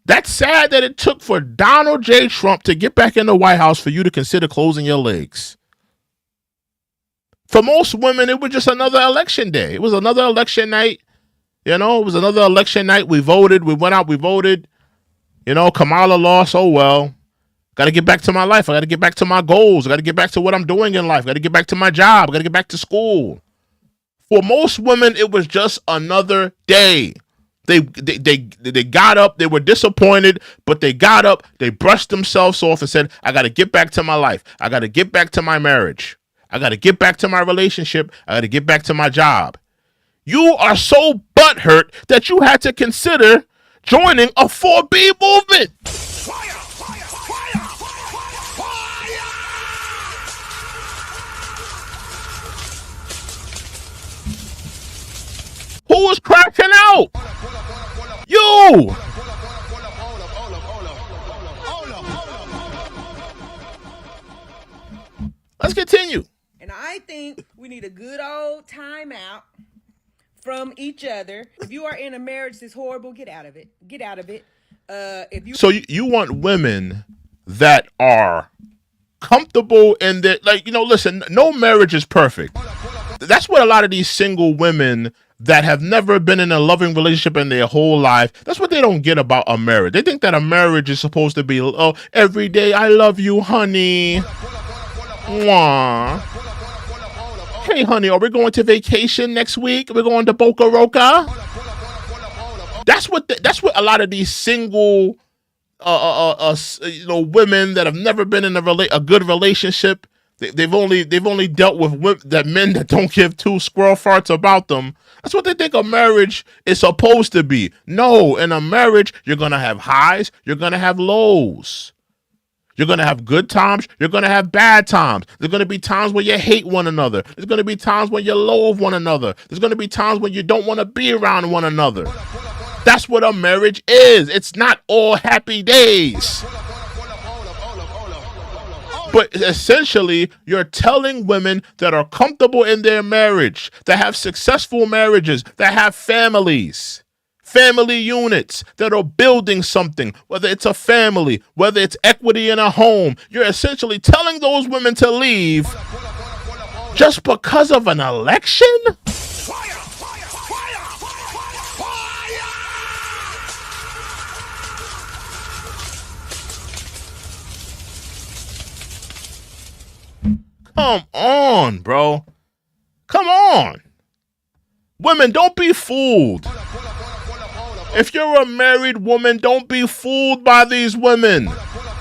S1: That's sad that it took for Donald J. Trump to get back in the White House for you to consider closing your legs. For most women, it was just another election day. It was another election night. It was another election night. We voted. We went out. We voted. Kamala lost. Oh, well. Got to get back to my life. I got to get back to my goals. I got to get back to what I'm doing in life. I got to get back to my job. I got to get back to school. For most women, it was just another day. They got up, they were disappointed, but they got up, they brushed themselves off and said, I got to get back to my life. I got to get back to my marriage. I got to get back to my relationship. I got to get back to my job. You are so butthurt that you had to consider joining a 4B movement. Fire! Fire! Fire! Fire! Who was crashing out? You! Let's continue.
S2: And I think we need a good old timeout from each other. If you are in a marriage that's horrible, get out of it. Get out of it.
S1: So you want women that are comfortable in their, listen, no marriage is perfect. That's what a lot of these single women that have never been in a loving relationship in their whole life, that's what they don't get about a marriage. They think that a marriage is supposed to be, every day, I love you, honey. Mwah. Hey, honey, are we going to vacation next week? We're going to Boca Roca? That's what a lot of these single women that have never been in a good relationship, they've only dealt with men that don't give two squirrel farts about them. That's what they think a marriage is supposed to be. No, in a marriage, you're going to have highs, you're going to have lows. You're going to have good times, you're going to have bad times. There's going to be times where you hate one another. There's going to be times when you loathe one another. There's going to be times when you don't want to be around one another. That's what a marriage is. It's not all happy days. But essentially, you're telling women that are comfortable in their marriage, that have successful marriages, that have families, family units, that are building something, whether it's a family, whether it's equity in a home. You're essentially telling those women to leave just because of an election? Fire! Fire! Fire! Fire! Come on, bro. Come on. Women, don't be fooled. If you're a married woman, don't be fooled by these women.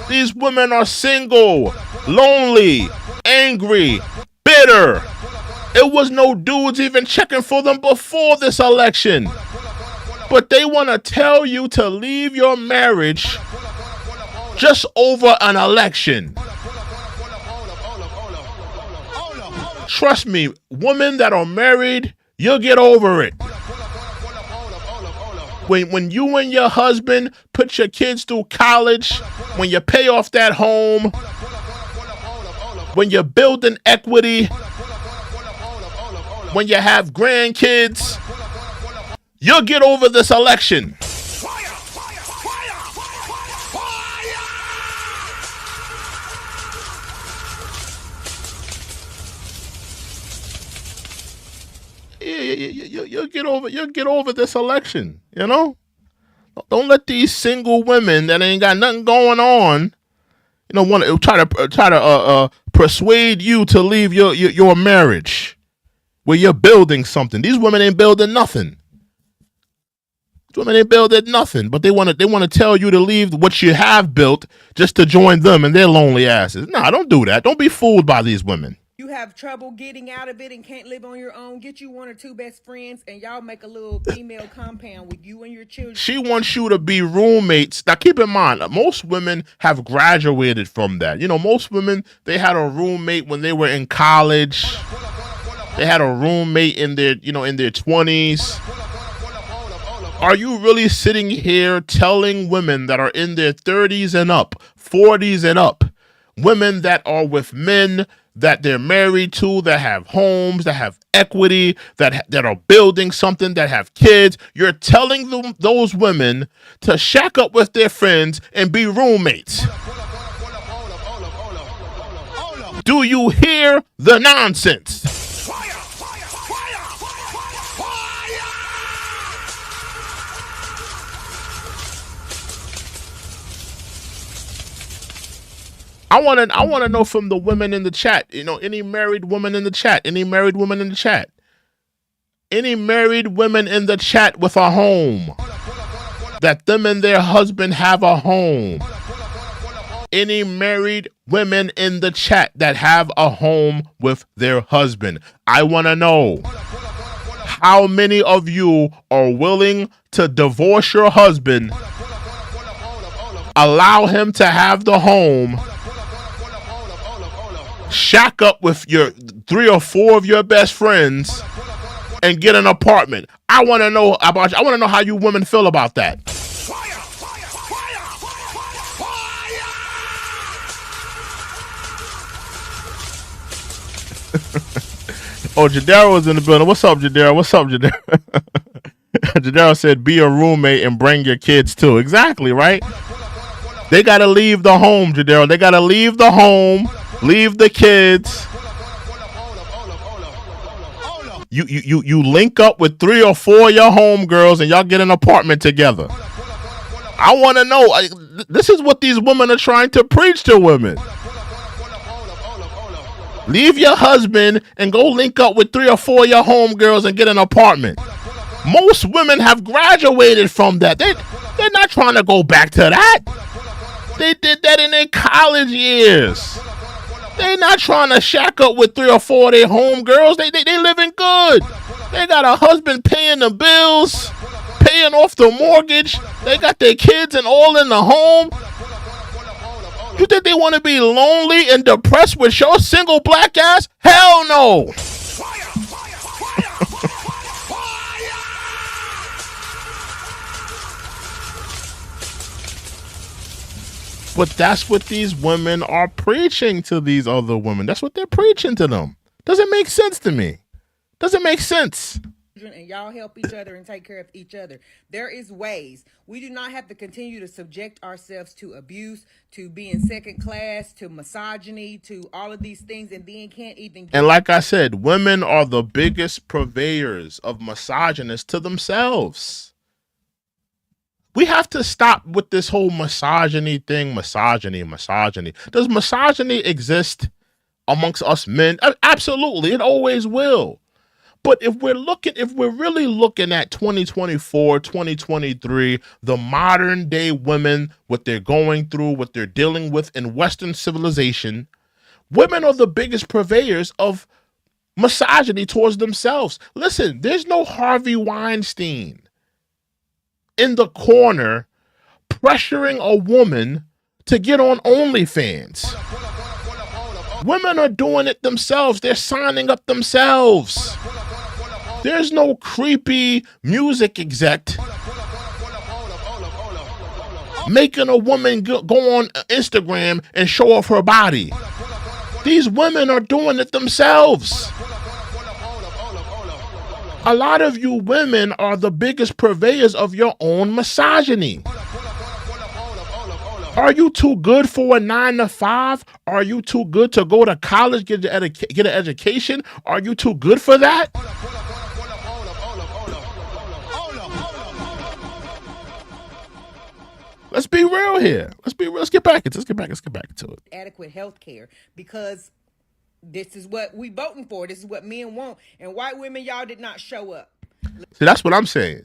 S1: These women are single, lonely, angry, bitter. It was no dudes even checking for them before this election. But they want to tell you to leave your marriage just over an election. Trust me, women that are married, you'll get over it. When you and your husband put your kids through college, when you pay off that home, when you're building equity, when you have grandkids, you'll get over this election. you'll get over this election. You know, don't let these single women that ain't got nothing going on, want to try to persuade you to leave your marriage where you're building something. These women ain't building nothing. Women ain't building nothing, but they want to tell you to leave what you have built just to join them and their lonely asses. Nah, don't do that. Don't be fooled by these women.
S2: You have trouble getting out of it and can't live on your own. Get you one or two best friends and y'all make a little female compound with you and your children.
S1: She wants you to be roommates. Now keep in mind, most women have graduated from that. Most women, they had a roommate when they were in college. They had a roommate in their 20s. Are you really sitting here telling women that are in their 30s and up, 40s and up, women that are with men that they're married to, that have homes, that have equity, that are building something, that have kids, you're telling those women to shack up with their friends and be roommates? Do you hear the nonsense? I want to know from the women in the chat, any married woman in the chat, any married women in the chat with a home, that them and their husband have a home. Any married women in the chat that have a home with their husband. I want to know how many of you are willing to divorce your husband, allow him to have the home, shack up with your 3 or 4 of your best friends and get an apartment. I want to know about you. I want to know how you women feel about that. Oh, Jadaro was in the building. What's up, Jadaro? Jadaro said, be a roommate and bring your kids too. Exactly, right? They got to leave the home, Jadaro. They got to leave the home. Leave the kids. You link up with 3 or 4 of your homegirls and y'all get an apartment together. I want to know. This is what these women are trying to preach to women. Leave your husband and go link up with 3 or 4 of your homegirls and get an apartment. Most women have graduated from that. They're not trying to go back to that. They did that in their college years. They not trying to shack up with 3 or 4 of their homegirls. They living good. They got a husband paying the bills, paying off the mortgage. They got their kids and all in the home. You think they want to be lonely and depressed with your single black ass? Hell no. But that's what these women are preaching to these other women. That's what they're preaching to them. Doesn't make sense to me. Doesn't make sense.
S2: And y'all help each other and take care of each other. There is ways. We do not have to continue to subject ourselves to abuse, to being second class, to misogyny, to all of these things, and then can't even.
S1: And like I said, women are the biggest purveyors of misogynists to themselves. We have to stop with this whole misogyny thing. Misogyny. Does misogyny exist amongst us men? Absolutely. It always will. But if we're really looking at 2024, 2023, the modern day women, what they're going through, what they're dealing with in Western civilization, women are the biggest purveyors of misogyny towards themselves. Listen, there's no Harvey Weinstein in the corner pressuring a woman to get on OnlyFans. Women are doing it themselves. They're signing up themselves. There's no creepy music exec making a woman go on Instagram and show off her body. These women are doing it themselves. A lot of you women are the biggest purveyors of your own misogyny. Are you too good for a 9-to-5? Are you too good to go to college, get an education? Are you too good for that? Let's be real here. Let's be real. Let's get back into it.
S2: Adequate health care, because this is what we voting for. This is what men want. And white women, y'all did not show up.
S1: See, that's what I'm saying.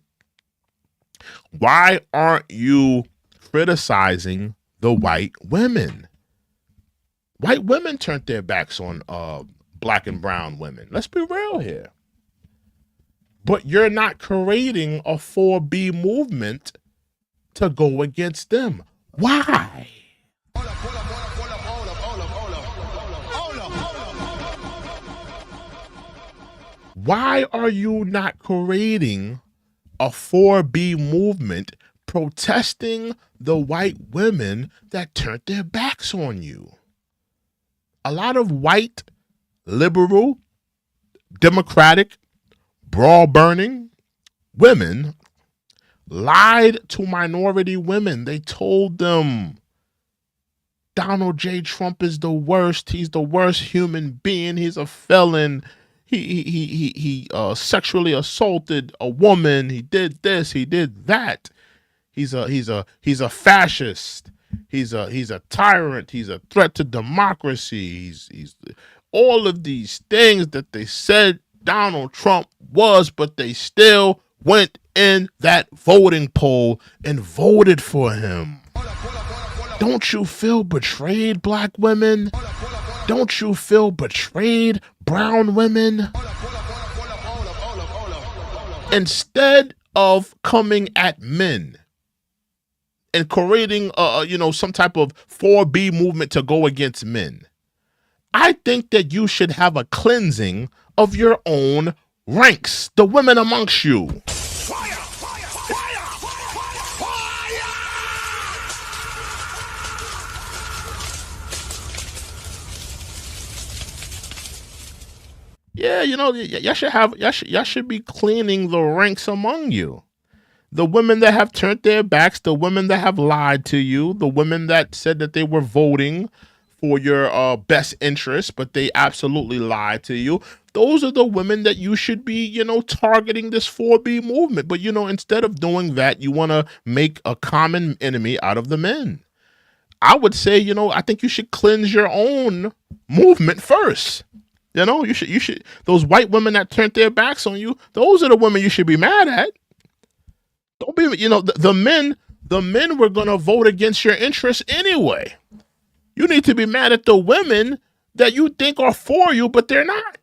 S1: Why aren't you criticizing the white women? White women turned their backs on black and brown women. Let's be real here. But you're not creating a 4B movement to go against them. Why? Why are you not creating a 4B movement protesting the white women that turned their backs on you? A lot of white, liberal, democratic, bra-burning women lied to minority women. They told them Donald J. Trump is the worst. He's the worst human being. He's a felon. He sexually assaulted a woman. He did this. He did that. He's a fascist. He's a tyrant. He's a threat to democracy. He's all of these things that they said Donald Trump was, but they still went in that voting poll and voted for him. Don't you feel betrayed, black women? Don't you feel betrayed, brown women? Instead of coming at men and creating some type of 4B movement to go against men, I think that you should have a cleansing of your own ranks, the women amongst you. Yeah, y'all should be cleaning the ranks among you. The women that have turned their backs, the women that have lied to you, the women that said that they were voting for your best interest, but they absolutely lied to you. Those are the women that you should be, targeting this 4B movement. But, instead of doing that, you want to make a common enemy out of the men. I would say, I think you should cleanse your own movement first. You should. Those white women that turned their backs on you, those are the women you should be mad at. Don't be, the men were going to vote against your interests anyway. You need to be mad at the women that you think are for you, but they're not.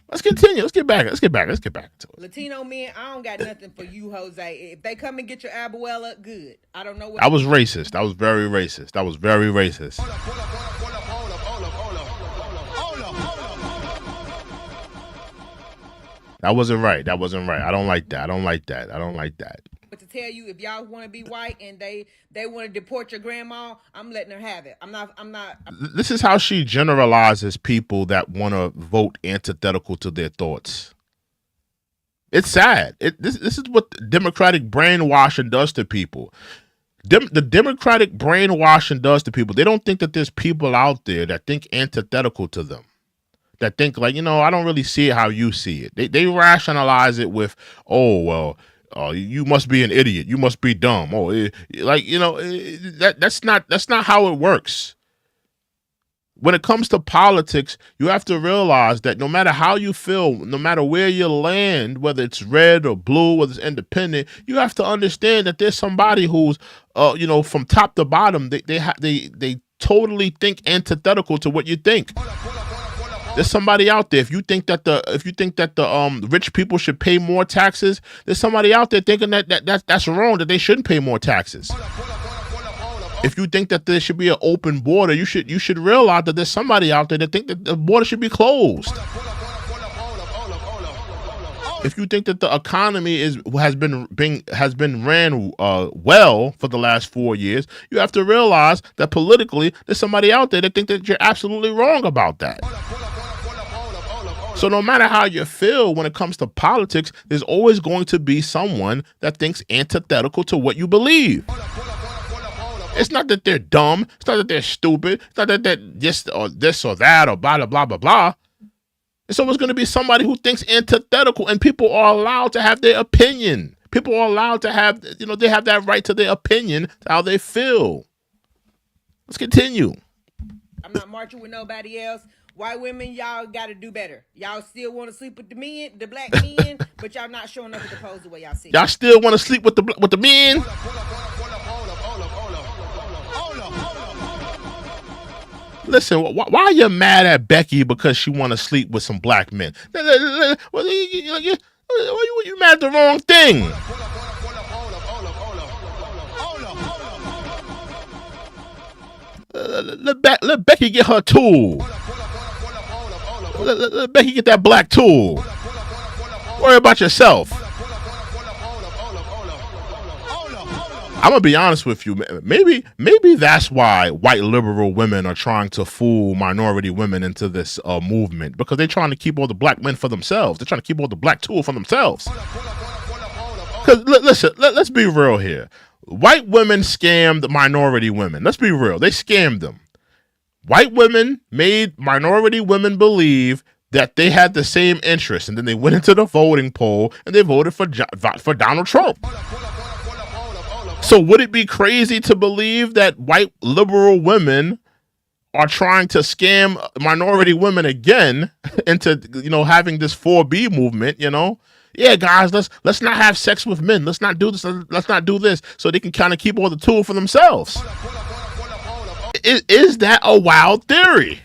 S1: Let's continue. Let's get back to it.
S2: Latino men, I don't got nothing for you, Jose. If they come and get your abuela, good. I don't know what.
S1: I was racist. That was very racist. That wasn't right. I don't like that.
S2: But to tell you, if y'all want to be white and they want to deport your grandma, I'm letting her have it. I'm not.
S1: This is how she generalizes people that want to vote antithetical to their thoughts. It's sad. This is what democratic brainwashing does to people. The democratic brainwashing does to people. They don't think that there's people out there that think antithetical to them. That think like, I don't really see it how you see it. They rationalize it with, you must be an idiot. You must be dumb. That's not how it works. When it comes to politics, you have to realize that no matter how you feel, no matter where you land, whether it's red or blue, whether it's independent, you have to understand that there's somebody who's, from top to bottom, they totally think antithetical to what you think. There's somebody out there. If you think that the rich people should pay more taxes, there's somebody out there thinking that's wrong, that they shouldn't pay more taxes. If you think that there should be an open border, you should realize that there's somebody out there that think that the border should be closed. If you think that the economy has been ran well for the last 4 years, you have to realize that politically there's somebody out there that think that you're absolutely wrong about that. So no matter how you feel when it comes to politics, there's always going to be someone that thinks antithetical to what you believe. It's not that they're dumb. It's not that they're stupid. It's not that they're this or that or blah, blah, blah, blah, blah. It's always going to be somebody who thinks antithetical, and people are allowed to have their opinion. People are allowed to have, they have that right to their opinion, to how they feel. Let's continue.
S2: I'm not marching with nobody else. White women, y'all got to do better. Y'all still want to sleep with the men, the black men, but y'all not showing up at the polls the way y'all see.
S1: Y'all still want to sleep with the men? Listen, why are you mad at Becky because she want to sleep with some black men? You mad at the wrong thing. Let Becky get her tool. Let Becky get that black tool. Worry about yourself. I'm gonna be honest with you. Maybe that's why white liberal women are trying to fool minority women into this movement, because they're trying to keep all the black men for themselves. They're trying to keep all the black tool for themselves. Because listen, let's be real here. White women scammed minority women. Let's be real. They scammed them. White women made minority women believe that they had the same interests, and then they went into the voting poll and they voted for Donald Trump. So would it be crazy to believe that white liberal women are trying to scam minority women again into, having this 4B movement, Yeah, guys, let's not have sex with men. Let's not do this. Let's not do this. So they can kind of keep all the tool for themselves. Is that a wild theory?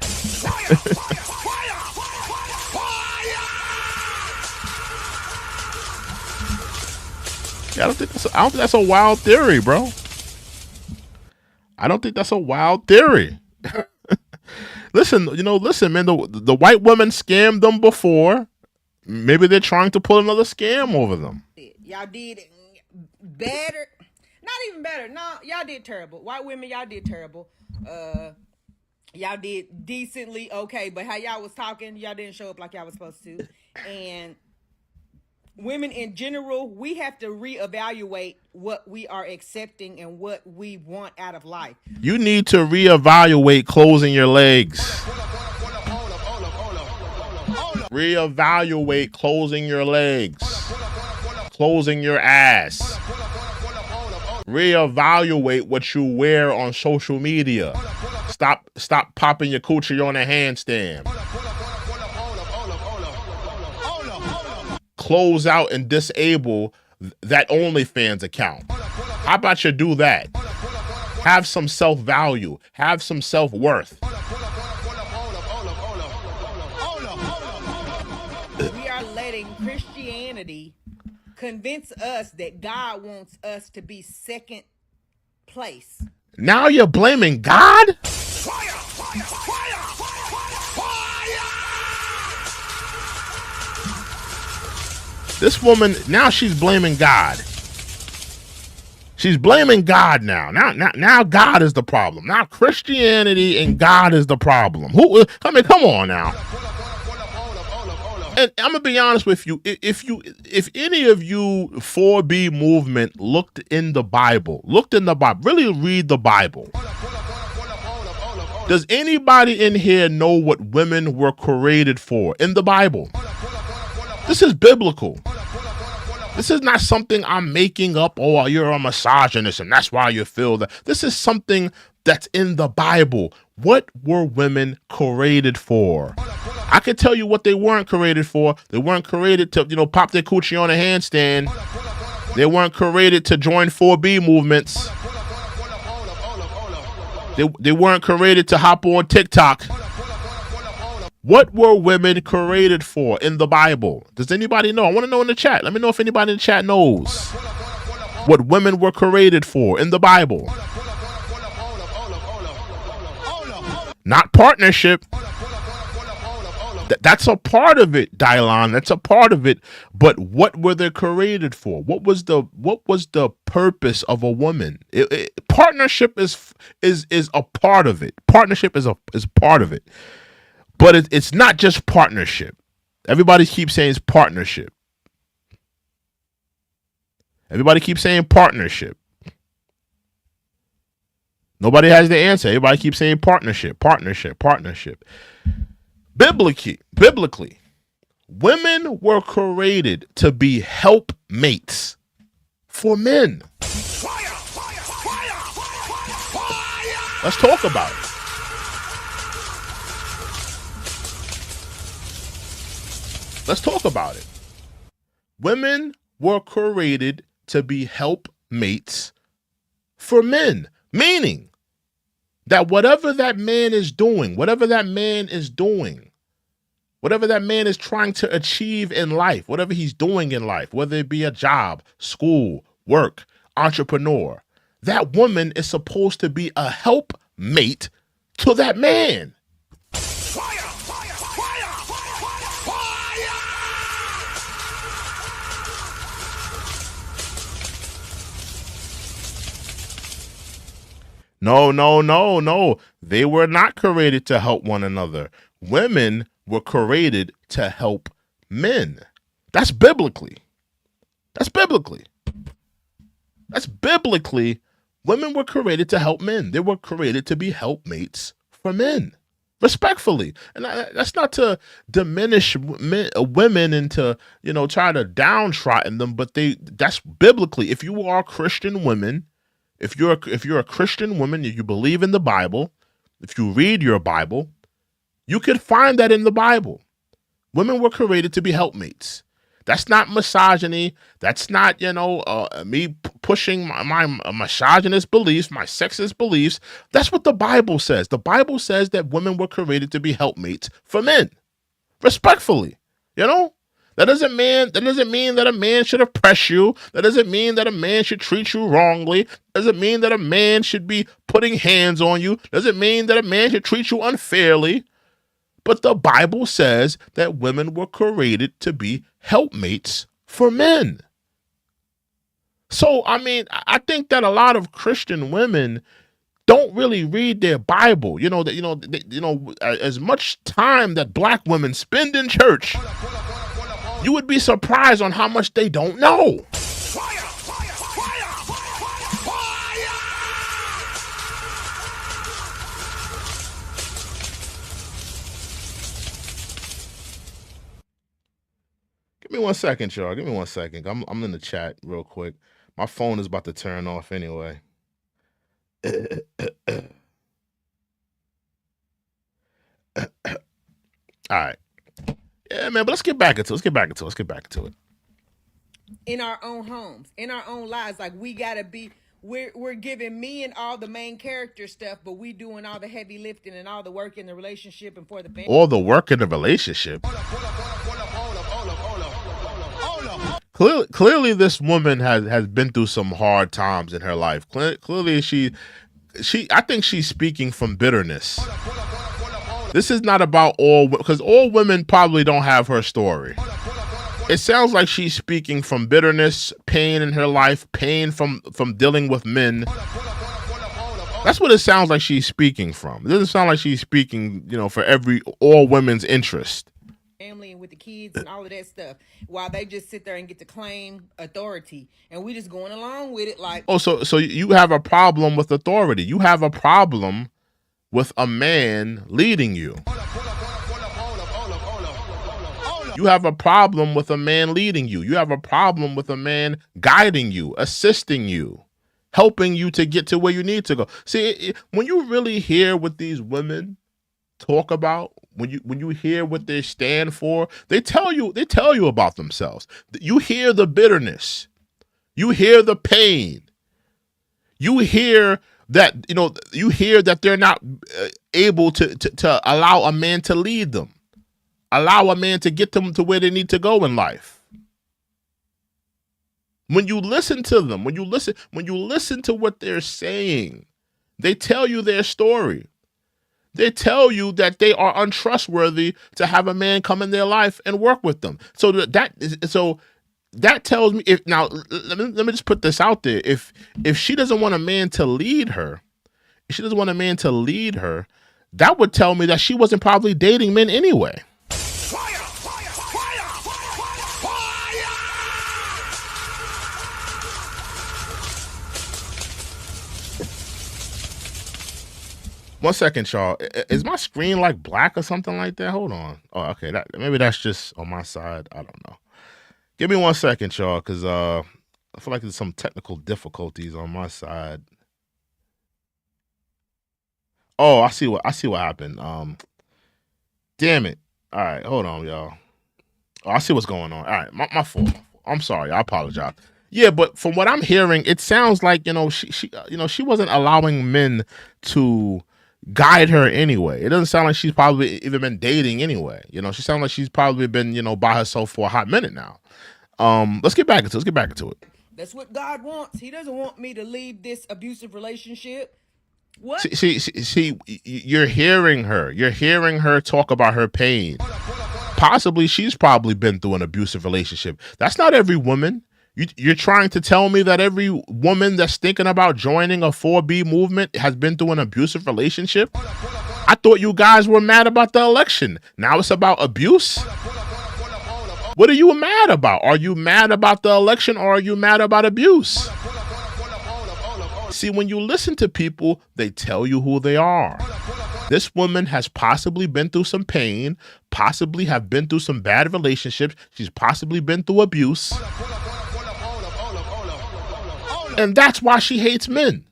S1: I don't think that's a wild theory, bro. I don't think that's a wild theory. Listen, man, the white women scammed them before. Maybe they're trying to pull another scam over them.
S2: Y'all did better. Not even better. No, y'all did terrible. White women, y'all did terrible. Y'all did decently okay, but how y'all was talking, y'all didn't show up like y'all was supposed to. And women in general, we have to reevaluate what we are accepting and what we want out of life.
S1: You need to reevaluate closing your legs. Reevaluate closing your legs. Closing your ass. Reevaluate what you wear on social media. Stop popping your coochie on a handstand. Close out and disable that OnlyFans account. How about you do that? Have some self-value. Have some self-worth.
S2: We are letting Christianity convince us that God wants us to be second place.
S1: Now you're blaming God?
S3: Fire! Fire! Fire!
S1: This woman, now she's blaming God. She's blaming God now. Now God is the problem. Now Christianity and God is the problem. Come on now. And I'm gonna be honest with you. If any of you 4B movement looked in the Bible, really read the Bible. Does anybody in here know what women were created for in the Bible? This is biblical. This is not something I'm making up. Oh, you're a misogynist and that's why you feel that. This is something that's in the Bible. What were women created for? I can tell you what they weren't created for. They weren't created to, pop their coochie on a handstand. They weren't created to join 4B movements. They weren't created to hop on TikTok. What were women created for in the Bible? Does anybody know? I want to know in the chat. Let me know if anybody in the chat knows what women were created for in the Bible. Not partnership. That's a part of it, Dylan. That's a part of it. But what were they created for? What was the purpose of a woman? Partnership is a part of it. Partnership is part of it. But it's not just partnership. Everybody keeps saying it's partnership. Everybody keeps saying partnership. Nobody has the answer. Everybody keeps saying partnership. Biblically, women were created to be helpmates. for men.
S3: Fire! Fire! Fire! Fire!
S1: Let's talk about it. Let's talk about it. Women were created to be helpmates for men, meaning that whatever that man is doing, whatever that man is trying to achieve in life, whatever he's doing in life, whether it be a job, school, work, entrepreneur, that woman is supposed to be a helpmate to that man.
S3: Fire! Fire! Fire! Fire!
S1: No. They were not created to help one another. Women were created to help men. That's biblically. Women were created to help men. They were created to be helpmates for men. Respectfully. And that's not to diminish women and to, try to downtrodden them, but that's biblically. If you are Christian women, if you're a Christian woman, you believe in the Bible, if you read your Bible, you could find that in the Bible. Women were created to be helpmates. That's not misogyny. That's not, me pushing my misogynist beliefs, my sexist beliefs. That's what the Bible says. The Bible says that women were created to be helpmates for men. Respectfully, That doesn't mean that a man should oppress you. That doesn't mean that a man should treat you wrongly. That doesn't mean that a man should be putting hands on you. That doesn't mean that a man should treat you unfairly. But the Bible says that women were created to be helpmates for men. So, I think that a lot of Christian women don't really read their Bible. As much time that black women spend in church, you would be surprised on how much they don't know.
S3: Fire! Fire! Fire! Fire!
S1: Give me 1 second, y'all. Give me 1 second. I'm in the chat real quick. My phone is about to turn off anyway. All right. Yeah, man, but let's get back into it.
S2: In our own homes, in our own lives, like we gotta be. We're giving me and all the main character stuff, but we doing all the heavy lifting and all the work in the relationship and for the family.
S1: All the work in the relationship. Clearly, this woman has been through some hard times in her life. Clearly, I think she's speaking from bitterness. This is not about because all women probably don't have her story. It sounds like she's speaking from bitterness, pain in her life, pain from dealing with men. That's what it sounds like she's speaking from. It doesn't sound like she's speaking, for all women's interest.
S2: Family and with the kids and all of that stuff, while they just sit there and get to claim authority, and we just going along with it like.
S1: Oh, so you have a problem with authority. You have a problem with a man leading you. You have a problem with a man leading you. You have a problem with a man guiding you, assisting you, helping you to get to where you need to go. See, when you really hear what these women talk about, when you hear what they stand for, they tell you about themselves. You hear the bitterness. You hear the pain. You hear that they're not able to allow a man to lead them, allow a man to get them to where they need to go in life. When you listen to them, when you listen to what they're saying, they tell you their story. They tell you that they are untrustworthy to have a man come in their life and work with them. So that tells me, let me just put this out there. If she doesn't want a man to lead her, that would tell me that she wasn't probably dating men anyway.
S3: Fire! Fire! Fire! Fire!
S1: 1 second, y'all. Is my screen like black or something like that? Hold on. Oh, okay. Maybe that's just on my side. I don't know. Give me 1 second, y'all, because I feel like there's some technical difficulties on my side. Oh, I see what happened. Damn it. All right, hold on, y'all. Oh, I see what's going on. All right, my fault. I'm sorry. I apologize. Yeah, but from what I'm hearing, it sounds like she wasn't allowing men to guide her anyway. It doesn't sound like she's probably even been dating anyway. She sounds like she's probably been by herself for a hot minute now. Let's get back into it.
S2: That's what God wants. He doesn't want me to leave this abusive relationship. What?
S1: See, you're hearing her. You're hearing her talk about her pain. Possibly she's probably been through an abusive relationship. That's not every woman. You're trying to tell me that every woman that's thinking about joining a 4B movement has been through an abusive relationship? I thought you guys were mad about the election. Now it's about abuse? What are you mad about? Are you mad about the election or are you mad about abuse? See, when you listen to people, they tell you who they are. This woman has possibly been through some pain, possibly have been through some bad relationships. She's possibly been through abuse. And that's why she hates men.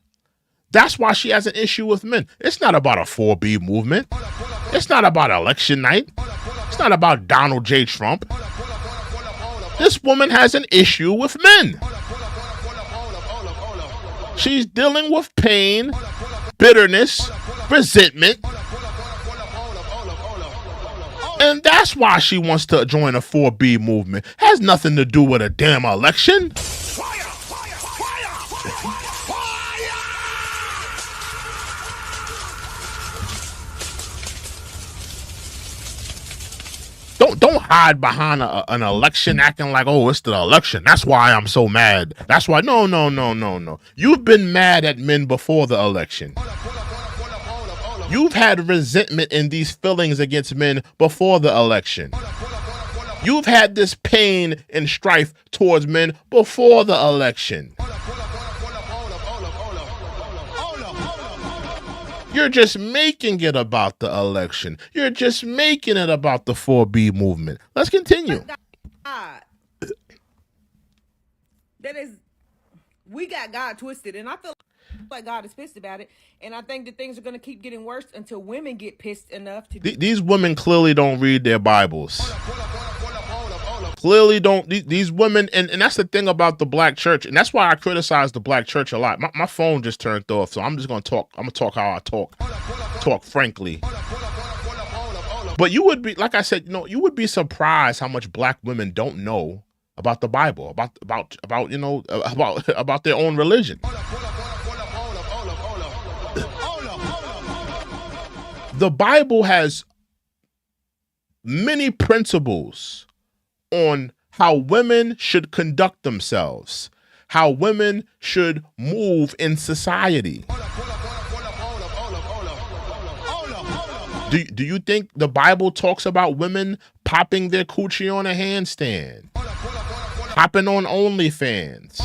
S1: That's why she has an issue with men. It's not about a 4B movement. It's not about election night. It's not about Donald J. Trump. This woman has an issue with men. She's dealing with pain, bitterness, resentment. And that's why she wants to join a 4B movement. Has nothing to do with a damn election. Don't hide behind an election acting like, oh, it's the election. That's why I'm so mad. That's why. No. You've been mad at men before the election. You've had resentment in these feelings against men before the election. You've had this pain and strife towards men before the election. You're just making it about the election. You're just making it about the 4B movement. Let's continue.
S2: God. We got God twisted, and I feel like God is pissed about it. And I think that things are going to keep getting worse until women get pissed enough to.
S1: These women clearly don't read their Bibles. Clearly don't. These women, and that's the thing about the black church, and that's why I criticize the black church a lot. My phone just turned off, so I'm just going to talk. I'm going to talk how I talk frankly. But you would be, like I said, you would be surprised how much black women don't know about the Bible, about their own religion. The Bible has many principles on how women should conduct themselves, how women should move in society. Do you think the Bible talks about women popping their coochie on a handstand, hopping on OnlyFans,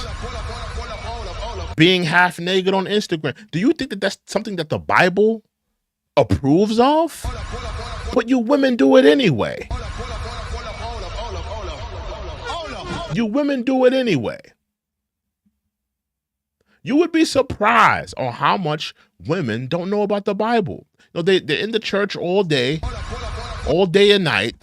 S1: being half naked on Instagram? Do you think that that's something that the Bible approves of? But you women do it anyway. You women do it anyway. You would be surprised on how much women don't know about the Bible. They're in the church all day and night.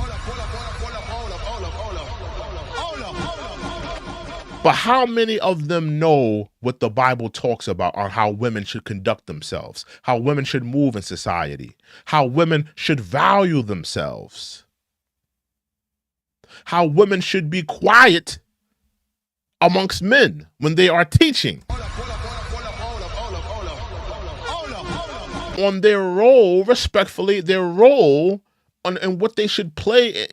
S1: But how many of them know what the Bible talks about on how women should conduct themselves, how women should move in society, how women should value themselves, how women should be quiet amongst men when they are teaching, on their role, respectfully, their role and what they should play,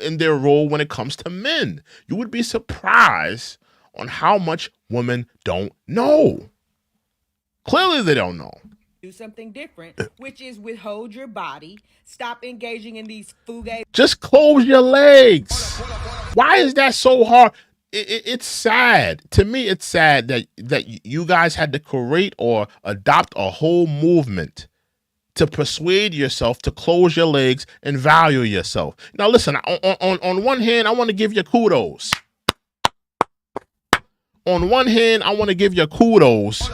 S1: in their role when it comes to men. You would be surprised on how much women don't know. Clearly, they don't know.
S2: Do something different, which is withhold your body. Stop engaging in these fugazi.
S1: Just close your legs. Why is that so hard? It's sad. To me, it's sad that you guys had to create or adopt a whole movement to persuade yourself to close your legs and value yourself. Now, listen, on one hand, I want to give you kudos. on one hand, I want to give you kudos.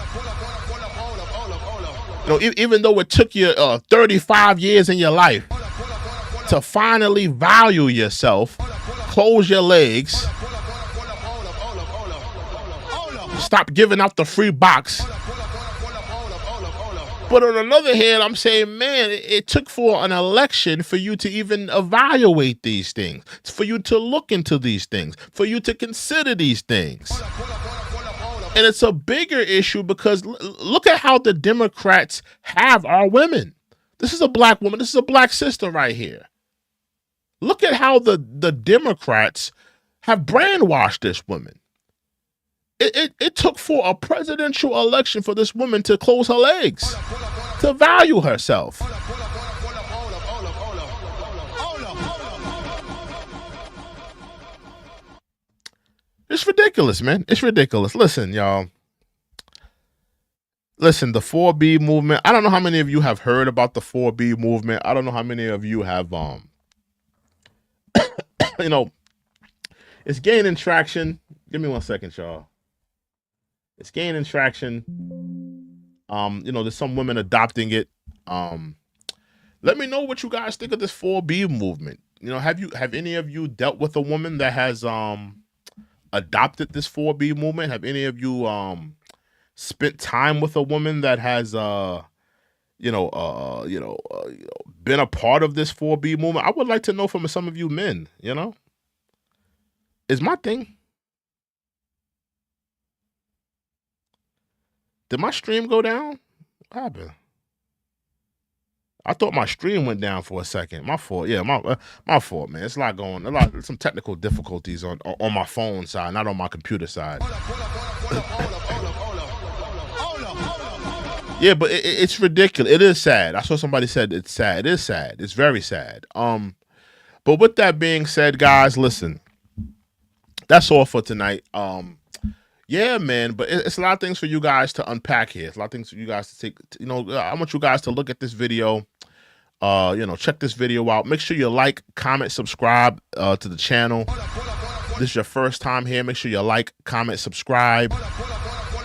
S1: Even though it took you 35 years in your life to finally value yourself, close your legs, stop giving out the free box. But on another hand, I'm saying, man, it took for an election for you to even evaluate these things, for you to look into these things, for you to consider these things. And it's a bigger issue because look at how the Democrats have our women. This is a black woman. This is a black sister right here. Look at how the Democrats have brainwashed this woman. It took for a presidential election for this woman to close her legs, to value herself. It's ridiculous, man. It's ridiculous. Listen, y'all. Listen, the 4B movement. I don't know how many of you have heard about the 4B movement. I don't know how many of you have, it's gaining traction. Give me 1 second, y'all. It's gaining traction. There's some women adopting it. Let me know what you guys think of this 4B movement. Have any of you dealt with a woman that has adopted this 4B movement? Have any of you spent time with a woman that has been a part of this 4B movement? I would like to know from some of you men, It's my thing. Did my stream go down? What happened? I thought my stream went down for a second. My fault. Yeah, my fault, man. It's some technical difficulties on my phone side, not on my computer side. Yeah, but it's ridiculous. It is sad. I saw somebody said it's sad. It is sad. It's very sad. But with that being said, guys, listen. That's all for tonight. Yeah, man, but it's a lot of things for you guys to unpack here. It's a lot of things for you guys to take. I want you guys to look at this video. Check this video out. Make sure you like, comment, subscribe to the channel. This is your first time here. Make sure you like, comment, subscribe.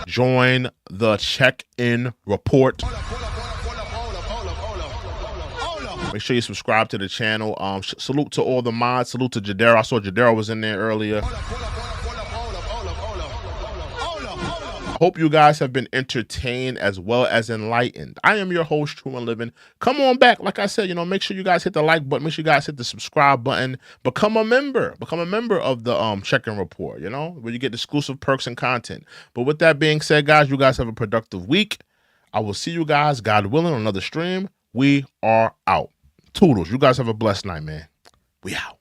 S1: Join the check-in report. Make sure you subscribe to the channel. Salute to all the mods. Salute to Jadera. I saw Jadera was in there earlier. Hope you guys have been entertained as well as enlightened. I am your host, True and Living. Come on back. Like I said, make sure you guys hit the like button. Make sure you guys hit the subscribe button. Become a member. Become a member of the check-in report, where you get exclusive perks and content. But with that being said, guys, you guys have a productive week. I will see you guys, God willing, on another stream. We are out. Toodles. You guys have a blessed night, man. We out.